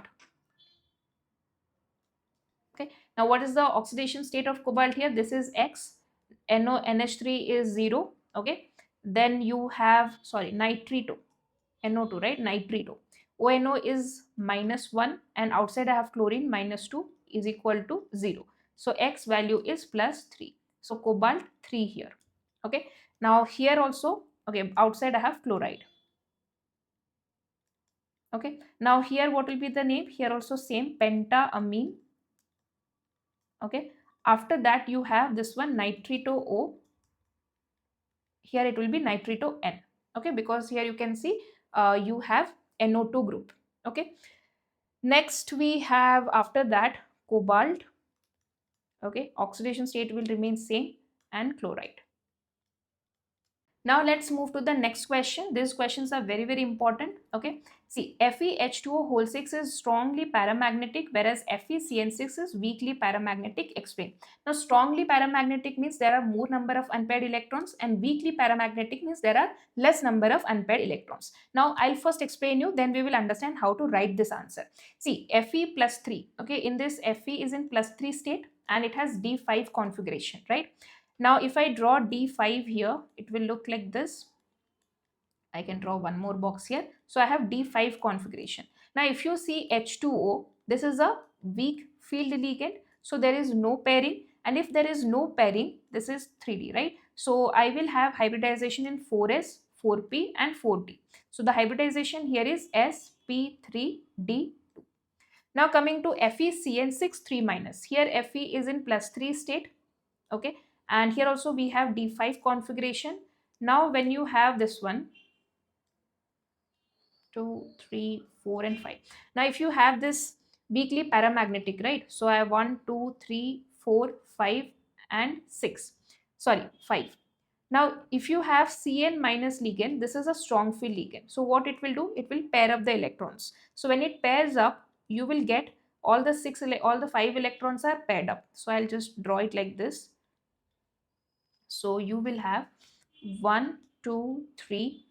Okay, now what is the oxidation state of cobalt here? This is X, NH3 is 0, okay, then you have, sorry, nitrito, NO2, right, nitrito, ONO is -1 and outside I have chlorine, -2 is equal to 0. So X value is +3. So cobalt 3 here, okay. Now here also, okay, outside I have chloride. Okay, now here what will be the name? Here also same, pentaamine. Okay, after that you have this one, nitrito O. Here it will be nitrito N. Okay, because here you can see you have NO2 group. Okay, next we have, after that, cobalt. Okay, oxidation state will remain same, and chloride. Now let's move to the next question. These questions are very, very important. Okay, see, FeH2O whole 6 is strongly paramagnetic, whereas FeCN6 is weakly paramagnetic. Explain. Now strongly paramagnetic means there are more number of unpaired electrons, and weakly paramagnetic means there are less number of unpaired electrons. Now I'll first explain you, then we will understand how to write this answer. See, Fe +3. Okay, in this Fe is in +3 state and it has D5 configuration, right? Now if I draw D5 here, it will look like this. I can draw one more box here. So I have D5 configuration. Now if you see H2O, this is a weak field ligand. So there is no pairing. And if there is no pairing, this is 3D, right? So I will have hybridization in 4s, 4p and 4d. So the hybridization here is sp3d2. Now coming to FeCN6 3-. Here Fe is in +3 state. Okay. And here also we have D5 configuration. Now when you have this one, 2, 3, 4 and 5. Now if you have this weakly paramagnetic, right? So I have 1, 2, 3, 4, 5 and 6. Sorry, 5. Now if you have Cn- ligand, this is a strong field ligand. So what it will do? It will pair up the electrons. So when it pairs up, you will get all the 5 electrons are paired up. So I'll just draw it like this. So you will have 1, 2, 3,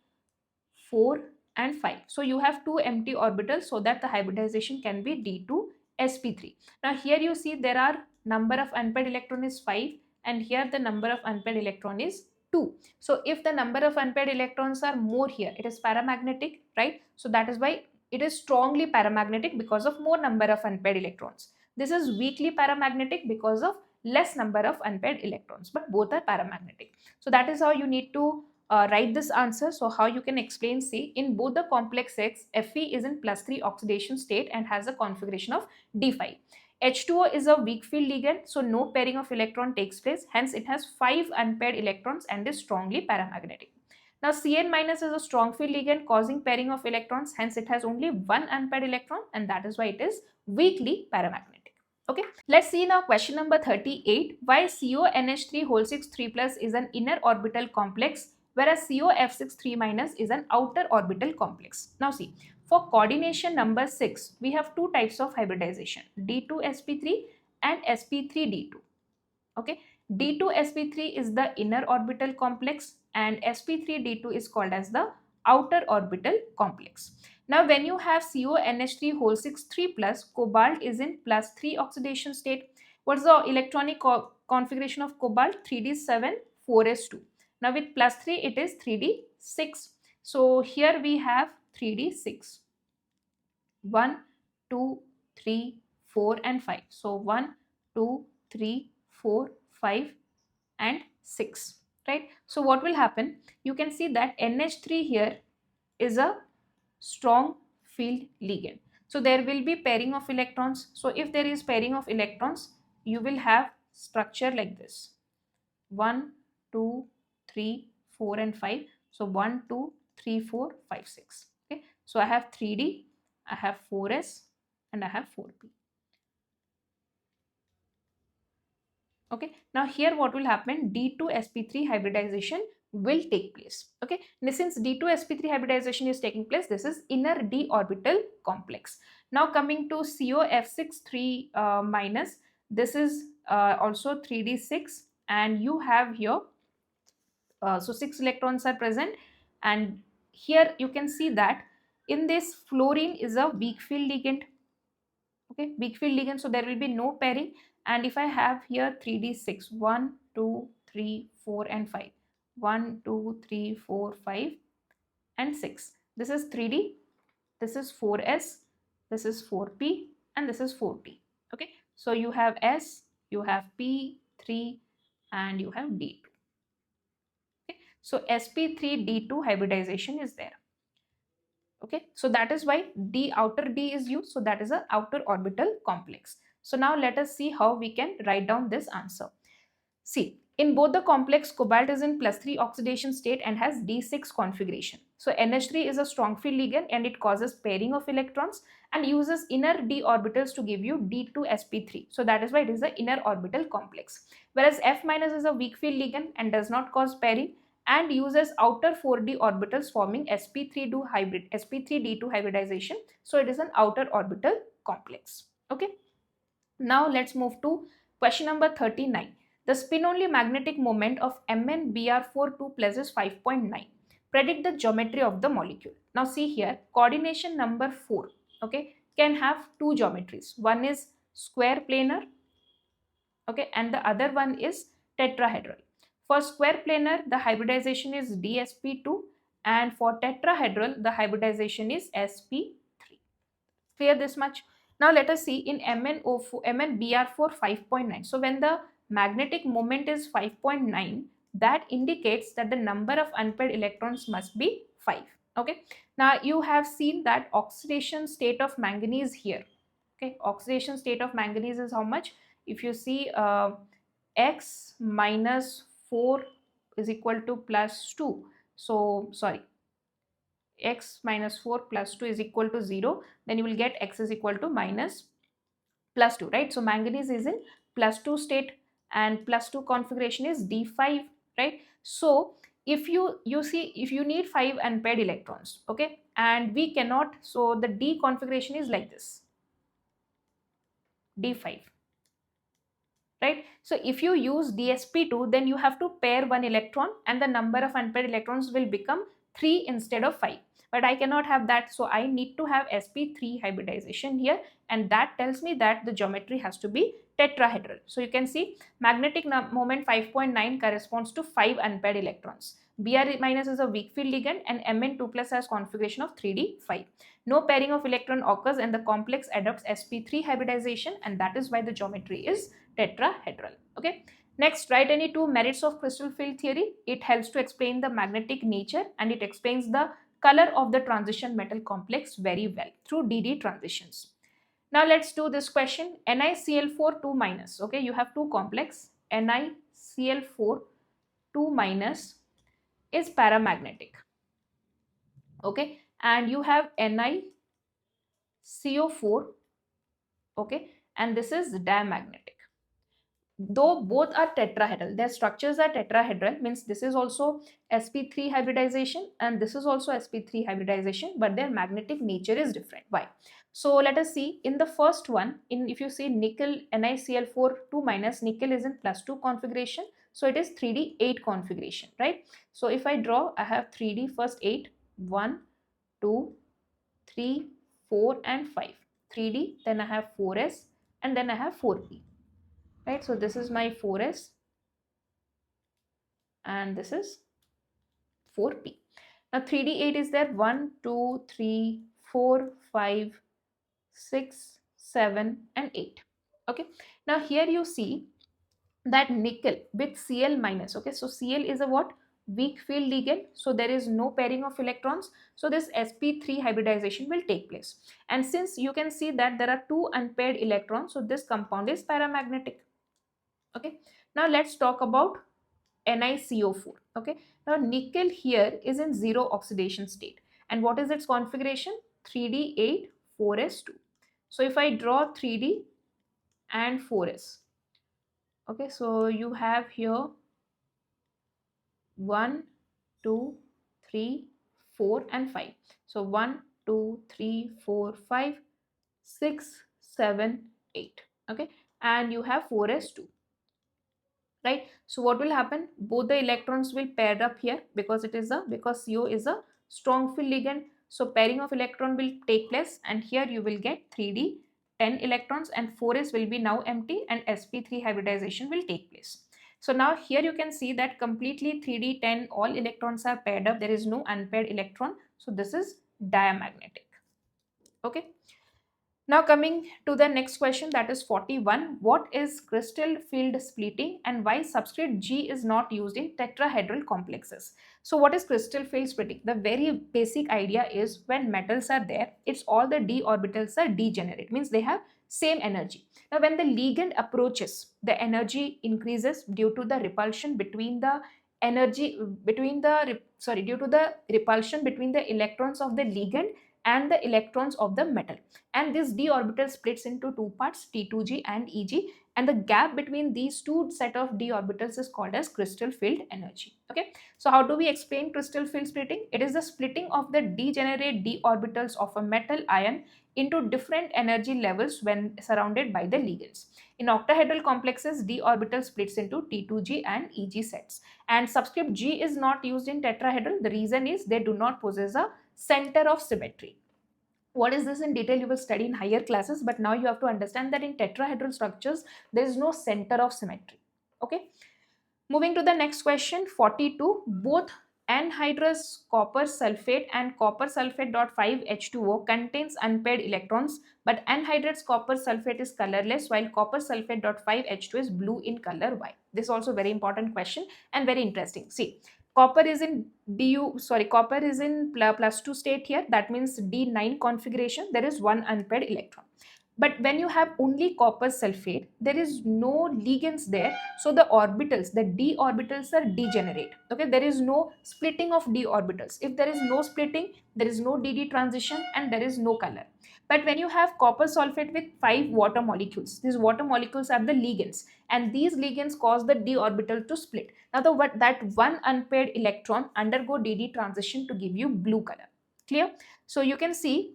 4 and 5. So you have 2 empty orbitals so that the hybridization can be D2sp3. Now here you see there are number of unpaired electron is 5 and here the number of unpaired electron is 2. So if the number of unpaired electrons are more here, it is paramagnetic, right? So that is why it is strongly paramagnetic, because of more number of unpaired electrons. This is weakly paramagnetic because of less number of unpaired electrons, but both are paramagnetic. So that is how you need to write this answer. So how you can explain, see, in both the complex X, Fe is in +3 oxidation state and has a configuration of D5. H2O is a weak field ligand, so no pairing of electron takes place, hence it has 5 unpaired electrons and is strongly paramagnetic. Now Cn- is a strong field ligand causing pairing of electrons, hence it has only one unpaired electron and that is why it is weakly paramagnetic. Okay, let's see now question number 38. Why CONH3 whole 6 3 plus is an inner orbital complex, whereas COF6 3 minus is an outer orbital complex. Now see, for coordination number 6, we have two types of hybridization, D2sp3 and sp3d2. Okay, D2sp3 is the inner orbital complex and sp3d2 is called as the outer orbital complex. Now when you have CONH3 whole 6 3 plus, cobalt is in plus 3 oxidation state. What's the electronic configuration of cobalt? 3d7 4s2. Now with plus 3 it is 3d6. So here we have 3d6. 1, 2, 3, 4 and 5. So 1, 2, 3, 4, 5 and 6, right? So what will happen? You can see that NH3 here is a strong field ligand. So there will be pairing of electrons. So if there is pairing of electrons, you will have structure like this. 1, 2, 3, 4 and 5. So 1, 2, 3, 4, 5, 6. Okay. So I have 3D, I have 4s and I have 4p. Okay, now here what will happen? D2sp3 hybridization will take place. Okay, now since D2sp3 hybridization is taking place, this is inner d orbital complex. Now coming to COF6 3 minus, this is also 3d6 and you have here so 6 electrons are present, and here you can see that in this fluorine is a weak field ligand. Okay, weak field ligand, so there will be no pairing. And if I have here 3d6, 1, 2, 3, 4 and 5, 1, 2, 3, 4, 5 and 6. This is 3d, this is 4s, this is 4p and this is 4p. Okay, so you have s, you have p, 3 and you have d2. Okay, so sp3d2 hybridization is there. Okay, so that is why d outer d is used. So that is a outer orbital complex. So now let us see how we can write down this answer. See, in both the complex, cobalt is in plus 3 oxidation state and has d6 configuration. So NH3 is a strong field ligand and it causes pairing of electrons and uses inner d orbitals to give you D2sp3. So that is why it is the inner orbital complex. Whereas F minus is a weak field ligand and does not cause pairing and uses outer 4d orbitals forming sp3d2 hybridization. So it is an outer orbital complex. Okay, now let's move to question number 39. The spin-only magnetic moment of MnBr42 plus is 5.9. Predict the geometry of the molecule. Now see here, coordination number 4, okay, can have two geometries. One is square planar, okay, and the other one is tetrahedral. For square planar, the hybridization is dsp2 and for tetrahedral, the hybridization is sp3. Clear this much? Now let us see in MnBr4 5.9. So when the magnetic moment is 5.9, that indicates that the number of unpaired electrons must be 5. Okay. Now you have seen that oxidation state of manganese here. Okay. Oxidation state of manganese is how much? If you see x minus 4 is equal to plus 2. So sorry, x minus 4 plus 2 is equal to 0, then you will get x is equal to minus plus 2, right? So manganese is in plus 2 state and plus 2 configuration is D5, right? So if you see, if you need 5 unpaired electrons, okay, and we cannot, so the D configuration is like this, D5, right? So if you use dsp2, then you have to pair one electron and the number of unpaired electrons will become 3 instead of 5. But I cannot have that, so I need to have sp3 hybridization here, and that tells me that the geometry has to be tetrahedral. So you can see magnetic moment 5.9 corresponds to 5 unpaired electrons. Br minus is a weak field ligand and Mn2 plus has configuration of 3d5. No pairing of electron occurs and the complex adopts sp3 hybridization, and that is why the geometry is tetrahedral. Okay. Next, write any two merits of crystal field theory. It helps to explain the magnetic nature and it explains the color of the transition metal complex very well through DD transitions. Now let's do this question. NiCl4 2 minus. Okay, you have two complex. NiCl4 2 minus is paramagnetic. Okay, and you have NiCO4. Okay, and this is diamagnetic. Though both are tetrahedral, their structures are tetrahedral, means this is also sp3 hybridization and this is also sp3 hybridization, but their magnetic nature is different. Why? So let us see. In the first one, if you see nickel NiCl4 2 minus, nickel is in +2 configuration, so it is 3d8 configuration, right? So if I draw, I have 3d first 8, 1 2 3 4 and 5, 3d, then I have 4s, and then I have 4p. Right, so this is my 4s and this is 4p. Now 3d8 is there, 1 2 3 4 5 6 7 and 8. Okay, now here you see that nickel with Cl minus. Okay, so Cl is a what? Weak field ligand, so there is no pairing of electrons, so this sp3 hybridization will take place. And since you can see that there are two unpaired electrons, so this compound is paramagnetic. Okay, now let's talk about NiCO4. Okay, now nickel here is in 0 oxidation state, and what is its configuration? 3d8 4s2. So if I draw 3d and 4s, okay, so you have here 1 2 3 4 and 5. So 1 2 3 4 5 6 7 8. Okay, and you have 4s2. Right, so what will happen? Both the electrons will pair up here because because CO is a strong field ligand, so pairing of electron will take place, and here you will get 3d 10 electrons and 4s will be now empty and sp3 hybridization will take place. So now here you can see that completely 3d 10 all electrons are paired up, there is no unpaired electron, so this is diamagnetic. Okay, now coming to the next question, that is 41. What is crystal field splitting and why subscript G is not used in tetrahedral complexes? So what is crystal field splitting? The very basic idea is when metals are there, it's all the d orbitals are degenerate, means they have same energy. Now when the ligand approaches, the energy increases due to the repulsion between the due to the repulsion between the electrons of the ligand and the electrons of the metal, and this d orbital splits into two parts, T2g and Eg, and the gap between these two set of d orbitals is called as crystal field energy. Okay, so how do we explain crystal field splitting? It is the splitting of the degenerate d orbitals of a metal ion into different energy levels when surrounded by the ligands. In octahedral complexes, d orbital splits into T2g and Eg sets, and subscript G is not used in tetrahedral. The reason is they do not possess a center of symmetry. What is this in detail you will study in higher classes, but now you have to understand that in tetrahedral structures there is no center of symmetry. Okay, moving to the next question, 42. Both anhydrous copper sulfate and copper sulfate .5H2O contains unpaired electrons, but anhydrous copper sulfate is colorless while copper sulfate .5H2 is blue in color. Why? This is also very important question and very interesting. See, copper is in +2 state here, that means D9 configuration, there is one unpaired electron. But when you have only copper sulfate, there is no ligands there, so the orbitals, the d orbitals are degenerate. Okay, there is no splitting of d orbitals. If there is no splitting, there is no dd transition and there is no color. But when you have copper sulfate with 5 water molecules, these water molecules are the ligands, and these ligands cause the d orbital to split. Now that one unpaired electron undergo dd transition to give you blue color. Clear? So you can see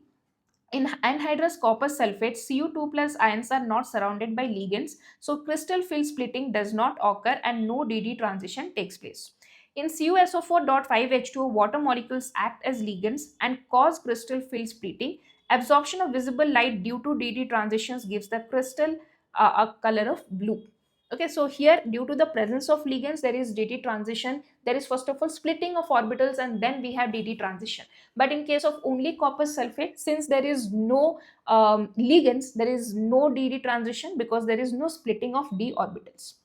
in anhydrous copper sulfate, Cu2 plus ions are not surrounded by ligands, so crystal field splitting does not occur and no dd transition takes place. In CuSO4.5H2O, water molecules act as ligands and cause crystal field splitting. Absorption of visible light due to dd transitions gives the crystal a color of blue. Okay, so here due to the presence of ligands, there is dd transition. There is first of all splitting of orbitals and then we have dd transition. But in case of only copper sulfate, since there is no ligands, there is no dd transition because there is no splitting of d orbitals.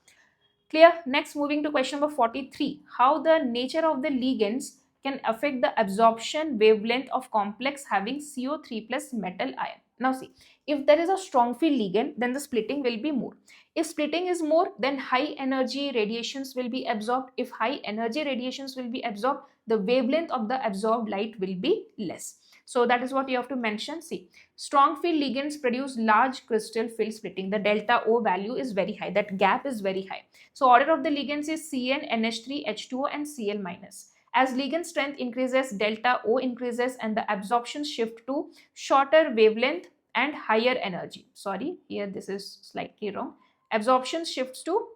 Clear? Next, moving to question number 43. How the nature of the ligands can affect the absorption wavelength of complex having CO3 plus metal ion. Now see, if there is a strong field ligand, then the splitting will be more. If splitting is more, then high energy radiations will be absorbed. If high energy radiations will be absorbed, the wavelength of the absorbed light will be less. So that is what you have to mention. See, strong field ligands produce large crystal field splitting. The delta O value is very high. That gap is very high. So order of the ligands is CN, NH3, H2O and Cl minus. As ligand strength increases, delta O increases and the absorption shift to shorter wavelength and higher energy. Sorry, here this is slightly wrong. Absorption shifts to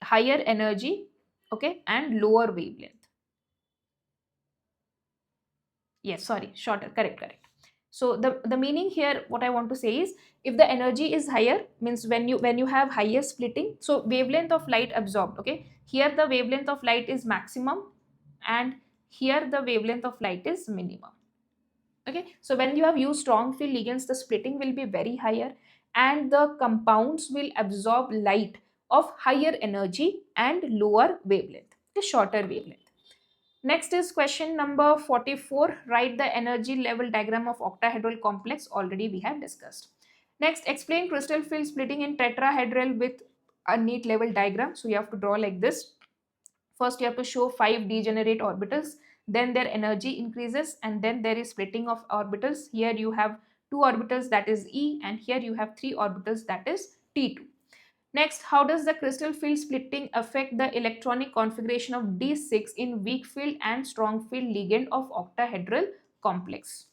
higher energy, okay, and lower wavelength. Yes, sorry, shorter, correct. So the meaning here, what I want to say is, if the energy is higher, means when you have higher splitting, so wavelength of light absorbed, okay, here the wavelength of light is maximum and here the wavelength of light is minimum. Okay, so when you have used strong field ligands, the splitting will be very higher and the compounds will absorb light of higher energy and lower wavelength, the shorter wavelength. Next is question number 44. Write the energy level diagram of octahedral complex. Already we have discussed. Next, explain crystal field splitting in tetrahedral with a neat level diagram. So you have to draw like this. First you have to show 5 degenerate orbitals, then their energy increases and then there is splitting of orbitals. Here you have 2 orbitals, that is E, and here you have 3 orbitals, that is T2. Next, how does the crystal field splitting affect the electronic configuration of D6 in weak field and strong field ligand of octahedral complex?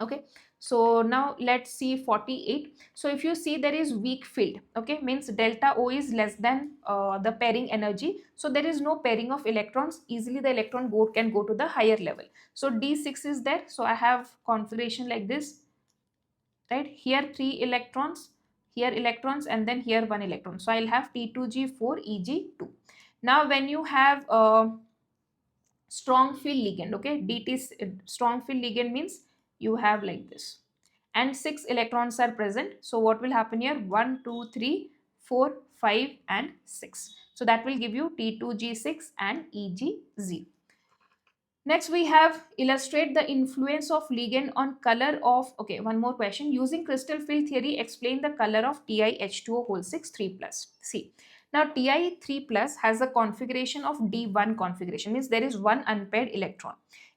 Okay, so now let's see 48. So if you see there is weak field, okay, means delta O is less than the pairing energy, so there is no pairing of electrons. Easily the electron can go to the higher level. So D6 is there, so I have configuration like this, right? Here 3 electrons, here electrons, and then here 1 electron. So I'll have T2G4 Eg2. Now when you have strong field ligand, okay, DT strong field ligand means you have like this, and 6 electrons are present. So what will happen here? 1, 2, 3, 4, 5 and 6. So that will give you T2G6 and Eg0. Next we have illustrate the influence of ligand on color of, okay, one more question. Using crystal field theory, explain the color of TiH2O whole 6 3+. See, now Ti3+ has a configuration of D1 configuration, means there is one unpaired electron.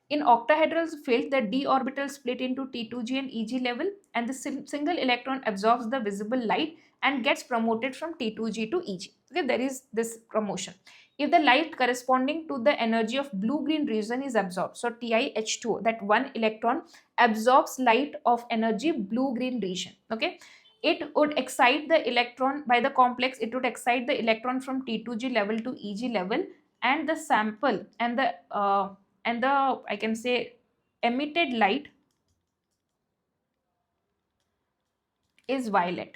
In octahedral field, the d orbital split into T2G and Eg level, and the single electron absorbs the visible light and gets promoted from T2G to Eg. Okay, there is this promotion. If the light corresponding to the energy of blue-green region is absorbed, so TiH2O, that one electron absorbs light of energy blue-green region, okay, it would excite the electron by the complex, it would excite the electron from T2G level to Eg level, and the sample and the I can say emitted light is violet.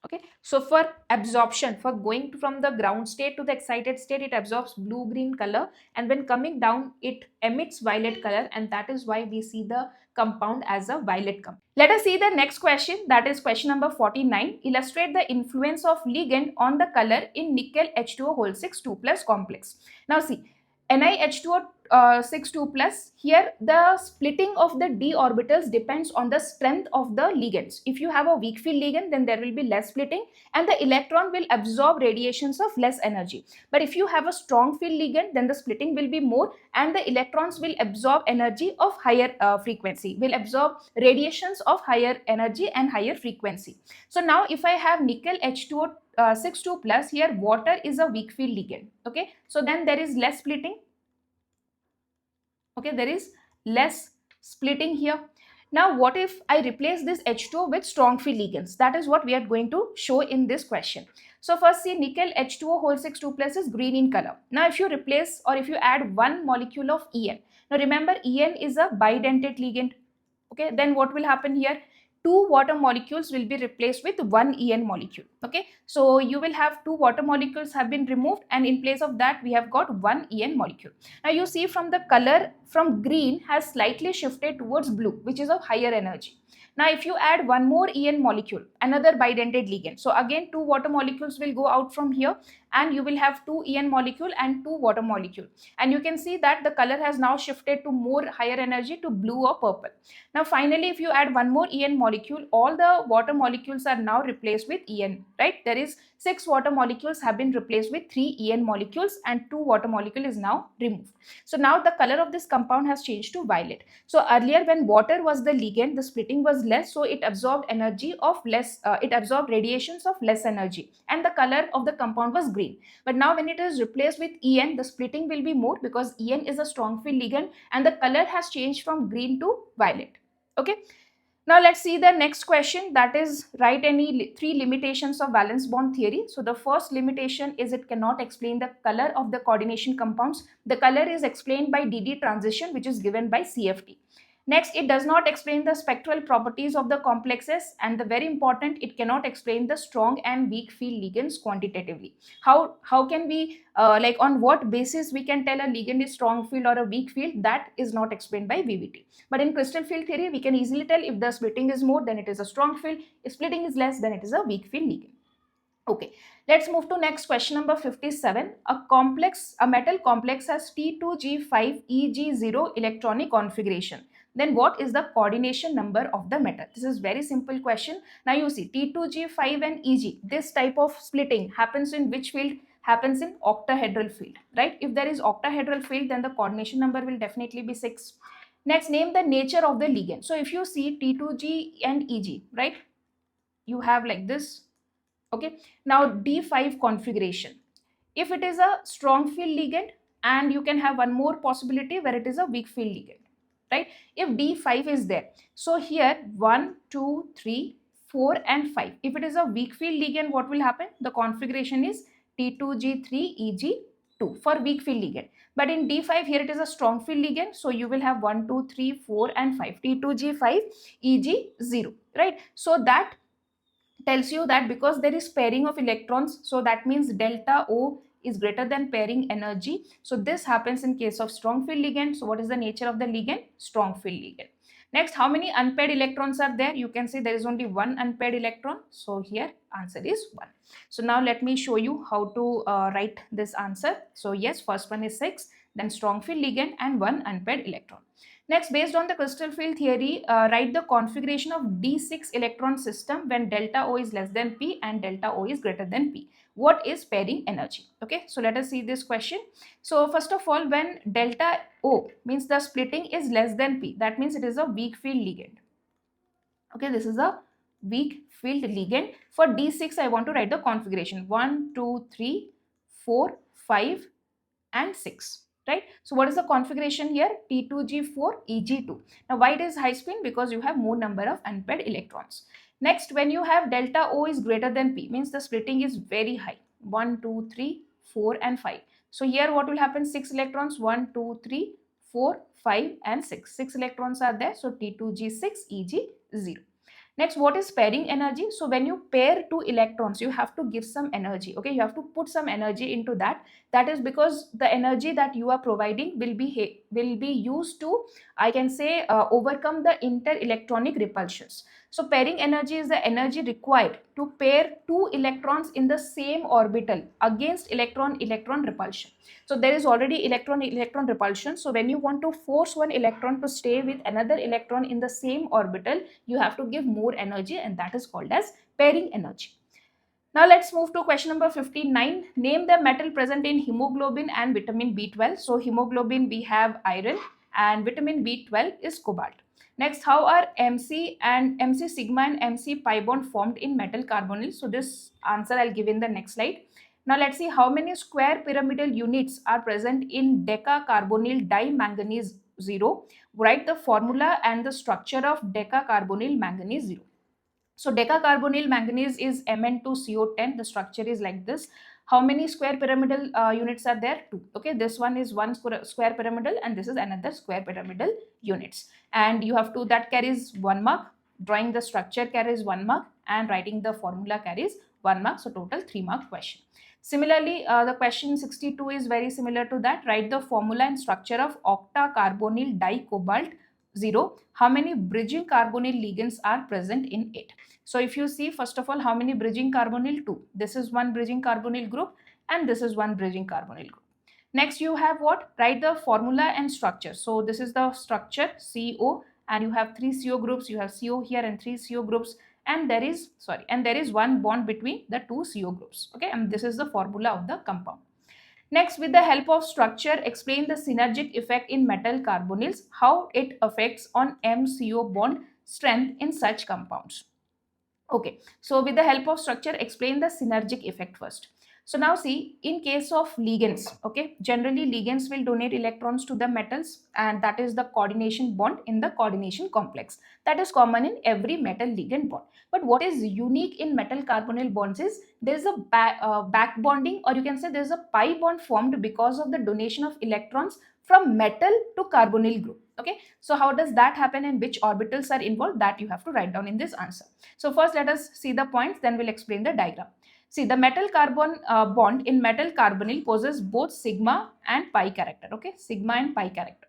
Okay, so for absorption, for going from the ground state to the excited state, it absorbs blue-green color, and when coming down, it emits violet color, and that is why we see the compound as a violet compound. Let us see the next question, that is question number 49. Illustrate the influence of ligand on the color in nickel H2O whole 6 2+ complex. Now see, NiH2O 6 2+, here the splitting of the d orbitals depends on the strength of the ligands. If you have a weak field ligand, then there will be less splitting and the electron will absorb radiations of less energy. But if you have a strong field ligand, then the splitting will be more and the electrons will absorb energy of higher frequency, will absorb radiations of higher energy and higher frequency. So now if I have nickel H2O 6 2+, here water is a weak field ligand, okay, so then there is less splitting. Okay, there is less splitting here. Now what if I replace this H2O with strong field ligands? That is what we are going to show in this question. So first see, nickel H2O whole 6 2+ is green in color. Now if you replace or if you add one molecule of En, now remember En is a bidentate ligand, okay, then what will happen here? 2 water molecules will be replaced with 1 En molecule, okay, so you will have 2 water molecules have been removed and in place of that we have got 1 En molecule. Now you see from the color, from green has slightly shifted towards blue, which is of higher energy. Now if you add one more En molecule, another bidentate ligand, so again 2 water molecules will go out from here and you will have 2 En molecule and 2 water molecule, and you can see that the color has now shifted to more higher energy to blue or purple. Now finally if you add one more En molecule, all the water molecules are now replaced with En right? There is 6 water molecules have been replaced with 3 En molecules and 2 water molecule is now removed. So now the color of this compound has changed to violet. So earlier when water was the ligand, the splitting was less, so it absorbed energy of less, it absorbed radiations of less energy, and the color of the compound was green. But now when it is replaced with En, the splitting will be more because En is a strong field ligand and the color has changed from green to violet. Okay. Now let's see the next question, that is write any 3 limitations of valence bond theory. So the first limitation is it cannot explain the color of the coordination compounds. The color is explained by DD transition, which is given by CFT. Next, it does not explain the spectral properties of the complexes, and the very important, it cannot explain the strong and weak field ligands quantitatively. How can we like on what basis we can tell a ligand is strong field or a weak field? That is not explained by VVT. But in crystal field theory, we can easily tell if the splitting is more, then it is a strong field. If splitting is less, then it is a weak field ligand. Okay, let's move to next question number 57. A metal complex has T2G5EG0 electronic configuration. Then what is the coordination number of the metal? This is very simple question. Now you see T2G5 and EG. This type of splitting happens in which field? Happens in octahedral field, right? If there is octahedral field, then the coordination number will definitely be 6. Next, name the nature of the ligand. So if you see T2G and EG, right? You have like this. Okay, now D5 configuration. If it is a strong field ligand, and you can have one more possibility where it is a weak field ligand, right? If D5 is there, so here 1, 2, 3, 4 and 5. If it is a weak field ligand, what will happen? The configuration is T2G3EG2 for weak field ligand. But in D5, here it is a strong field ligand, so you will have 1, 2, 3, 4 and 5. T2G5EG0, right? So that tells you that because there is pairing of electrons, so that means delta O is greater than pairing energy. So this happens in case of strong field ligand. So what is the nature of the ligand? Strong field ligand. Next, how many unpaired electrons are there? You can say there is only one unpaired electron. So here answer is 1. So now let me show you how to write this answer. So yes, first one is 6, then strong field ligand and 1 unpaired electron. Next, based on the crystal field theory, write the configuration of D6 electron system when delta O is less than P and delta O is greater than P. What is pairing energy? Okay, so let us see this question. So first of all, when delta O means the splitting is less than P, that means it is a weak field ligand. Okay, this is a weak field ligand. For D6, I want to write the configuration 1, 2, 3, 4, 5 and 6. Right? So what is the configuration here? T2G4EG2. Now why it is high spin? Because you have more number of unpaired electrons. Next, when you have delta O is greater than P, means the splitting is very high. 1, 2, 3, 4 and 5. So here what will happen? 6 electrons, 1, 2, 3, 4, 5 and 6. 6 electrons are there. So T2G6EG0. Next, what is pairing energy? So when you pair 2 electrons, you have to give some energy. Okay, you have to put some energy into that. That is because the energy that you are providing will be used to, I can say, overcome the inter-electronic repulsions. So pairing energy is the energy required to pair 2 electrons in the same orbital against electron-electron repulsion. So there is already electron-electron repulsion. So when you want to force one electron to stay with another electron in the same orbital, you have to give more energy, and that is called as pairing energy. Now let's move to question number 59. Name the metal present in hemoglobin and vitamin B12. So hemoglobin, we have iron, and vitamin B12 is cobalt. Next, how are MC sigma and MC pi bond formed in metal carbonyl? So this answer I'll give in the next slide. Now let's see how many square pyramidal units are present in decacarbonyl dimanganese 0. Write the formula and the structure of decacarbonyl manganese 0. So decacarbonyl manganese is Mn2CO10. The structure is like this. How many square pyramidal units are there? 2. Okay, this one is one square pyramidal and this is another square pyramidal units. And you have to, that carries 1 mark. Drawing the structure carries 1 mark and writing the formula carries 1 mark. So total 3 mark question. Similarly, the question 62 is very similar to that. Write the formula and structure of octacarbonyl dicobalt 0. How many bridging carbonyl ligands are present in it? So if you see, first of all, how many bridging carbonyl? 2. This is one bridging carbonyl group and this is one bridging carbonyl group. Next, you have what? Write the formula and structure. So this is the structure CO, and you have 3 CO groups. You have CO here and 3 CO groups, and there is one bond between the two CO groups. Okay, and this is the formula of the compound. Next, with the help of structure, explain the synergic effect in metal carbonyls, how it affects on MCO bond strength in such compounds. Okay, so with the help of structure, explain the synergic effect first. So now see, in case of ligands, okay, generally ligands will donate electrons to the metals, and that is the coordination bond in the coordination complex. That is common in every metal ligand bond. But what is unique in metal carbonyl bonds is there is a back bonding, or you can say there is a pi bond formed because of the donation of electrons from metal to carbonyl group. Okay, so how does that happen and which orbitals are involved, that you have to write down in this answer. So first let us see the points, then we'll explain the diagram. See, the metal carbon bond in metal carbonyl possesses both sigma and pi character. Okay, sigma and pi character.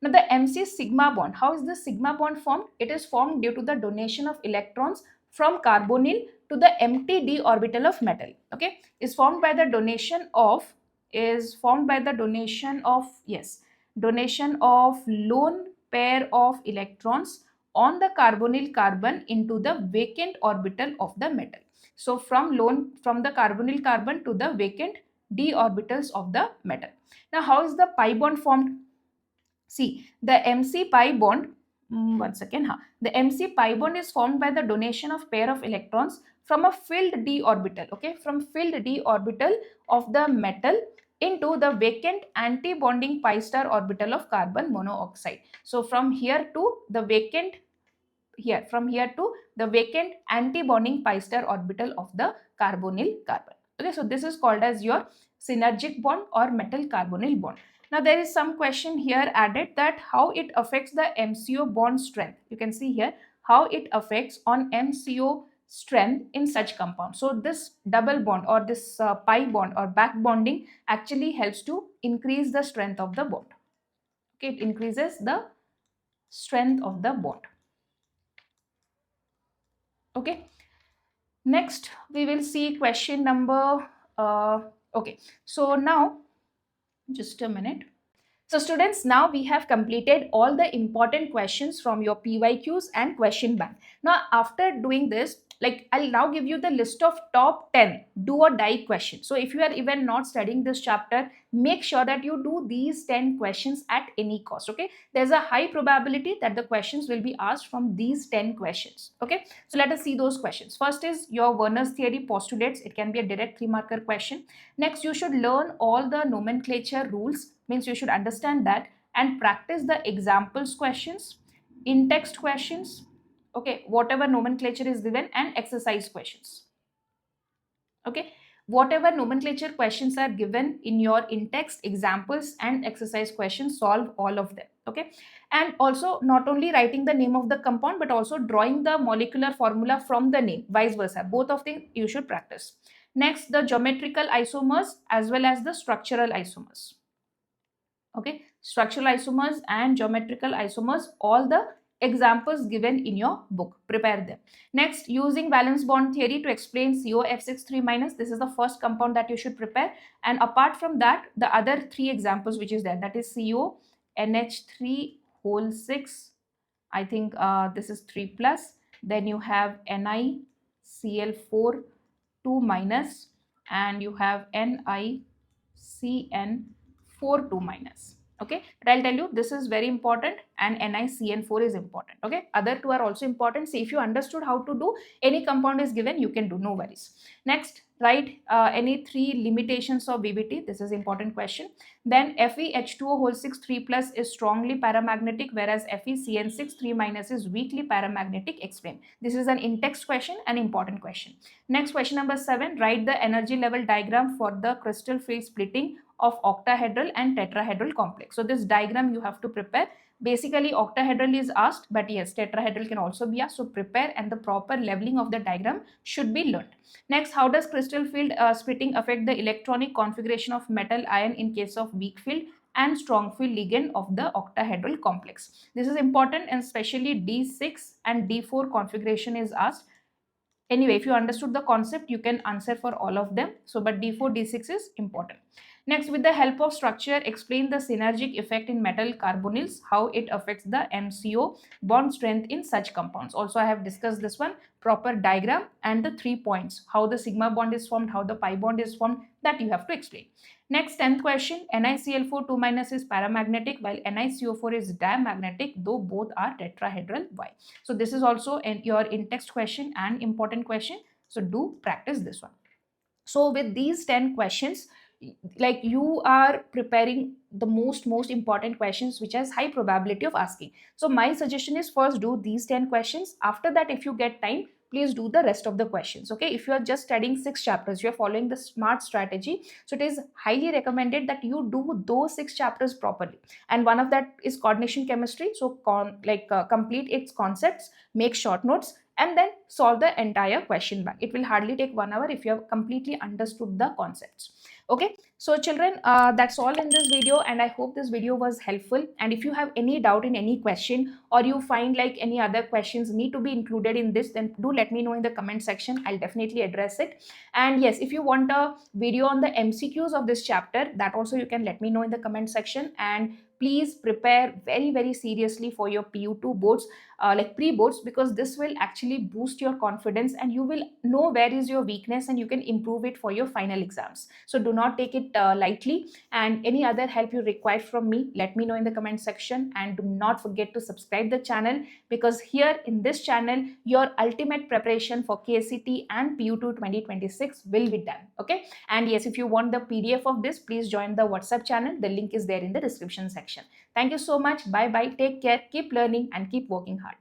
Now the MC sigma bond, how is the sigma bond formed? It is formed due to the donation of electrons from carbonyl to the empty d orbital of metal. Okay, is formed by the donation of donation of lone pair of electrons on the carbonyl carbon into the vacant orbital of the metal. So from the carbonyl carbon to the vacant d orbitals of the metal. Now how is the pi bond formed? See, the MC pi bond, the MC pi bond is formed by the donation of pair of electrons from a filled d orbital, okay, from filled d orbital of the metal into the vacant anti-bonding pi star orbital of carbon monoxide. So from here to the vacant anti-bonding pi star orbital of the carbonyl carbon. Okay, so this is called as your synergic bond or metal carbonyl bond. Now there is some question here added that how it affects the MCO bond strength. You can see here how it affects on MCO strength in such compounds. So this double bond or this pi bond or back bonding actually helps to increase the strength of the bond. Okay, it increases the strength of the bond. Okay, next we will see question number okay, so now just a minute. So students, now we have completed all the important questions from your PYQs and question bank. Now after doing this, like I'll now give you the list of top 10 do or die questions. So if you are even not studying this chapter, make sure that you do these 10 questions at any cost. Okay, there's a high probability that the questions will be asked from these 10 questions. Okay, so let us see those questions. First is your Werner's theory postulates. It can be a direct 3-marker question. Next, you should learn all the nomenclature rules, means you should understand that, and practice the examples questions, in-text questions, okay, whatever nomenclature is given, and exercise questions. Okay, whatever nomenclature questions are given in your in-text, examples and exercise questions, solve all of them. Okay, and also not only writing the name of the compound but also drawing the molecular formula from the name, vice versa, both of them you should practice. Next, the geometrical isomers as well as the structural isomers. Okay, structural isomers and geometrical isomers, all the examples given in your book, prepare them. Next, using valence bond theory to explain COF6 3-. This is the first compound that you should prepare, and apart from that, the other 3 examples which is there, that is CO NH3 whole 6, I think this is 3+, then you have NiCl4 2-, and you have NiCN4 2-. Okay, but I'll tell you this is very important, and NiCN4 is important. Okay, other 2 are also important. See, if you understood how to do, any compound is given, you can do, no worries. Next, write any 3 limitations of VBT. This is important question. Then FeH2O whole 6 3+ is strongly paramagnetic, whereas FeCN6 3- is weakly paramagnetic. Explain. This is an in-text question, an important question. Next, question number 7, write the energy level diagram for the crystal field splitting of octahedral and tetrahedral complex. So this diagram you have to prepare. Basically octahedral is asked, but yes, tetrahedral can also be asked. So prepare, and the proper leveling of the diagram should be learned. Next, how does crystal field splitting affect the electronic configuration of metal ion in case of weak field and strong field ligand of the octahedral complex? This is important, and especially D6 and D4 configuration is asked. Anyway, if you understood the concept, you can answer for all of them. So, but D4, D6 is important. Next, with the help of structure, explain the synergic effect in metal carbonyls, how it affects the MCO bond strength in such compounds. Also, I have discussed this one, proper diagram and the 3 points, how the sigma bond is formed, how the pi bond is formed, that you have to explain. Next, 10th question, NiCl4 2- is paramagnetic while NiCO4 is diamagnetic, though both are tetrahedral. Why? So this is also your in-text question and important question. So do practice this one. So with these 10 questions, like you are preparing the most important questions which has high probability of asking. So my suggestion is first do these 10 questions. After that, if you get time, please do the rest of the questions. Okay, if you are just studying 6 chapters, you are following the SMART strategy, so it is highly recommended that you do those 6 chapters properly, and one of that is coordination chemistry. So complete its concepts, make short notes, and then solve the entire question bank. It will hardly take 1 hour if you have completely understood the concepts. Okay, so children, that's all in this video, and I hope this video was helpful. And if you have any doubt in any question, or you find like any other questions need to be included in this, then do let me know in the comment section. I'll definitely address it. And yes, if you want a video on the MCQs of this chapter, that also you can let me know in the comment section. And please prepare very seriously for your PU2 boards, like pre-boards, because this will actually boost your confidence and you will know where is your weakness and you can improve it for your final exams. So do not take it lightly, and any other help you require from me, let me know in the comment section. And do not forget to subscribe the channel, because here in this channel your ultimate preparation for KCET and PU2 2026 will be done. Okay, and yes, if you want the PDF of this, please join the WhatsApp channel. The link is there in the description section. Thank you so much. Bye bye. Take care. Keep learning and keep working hard.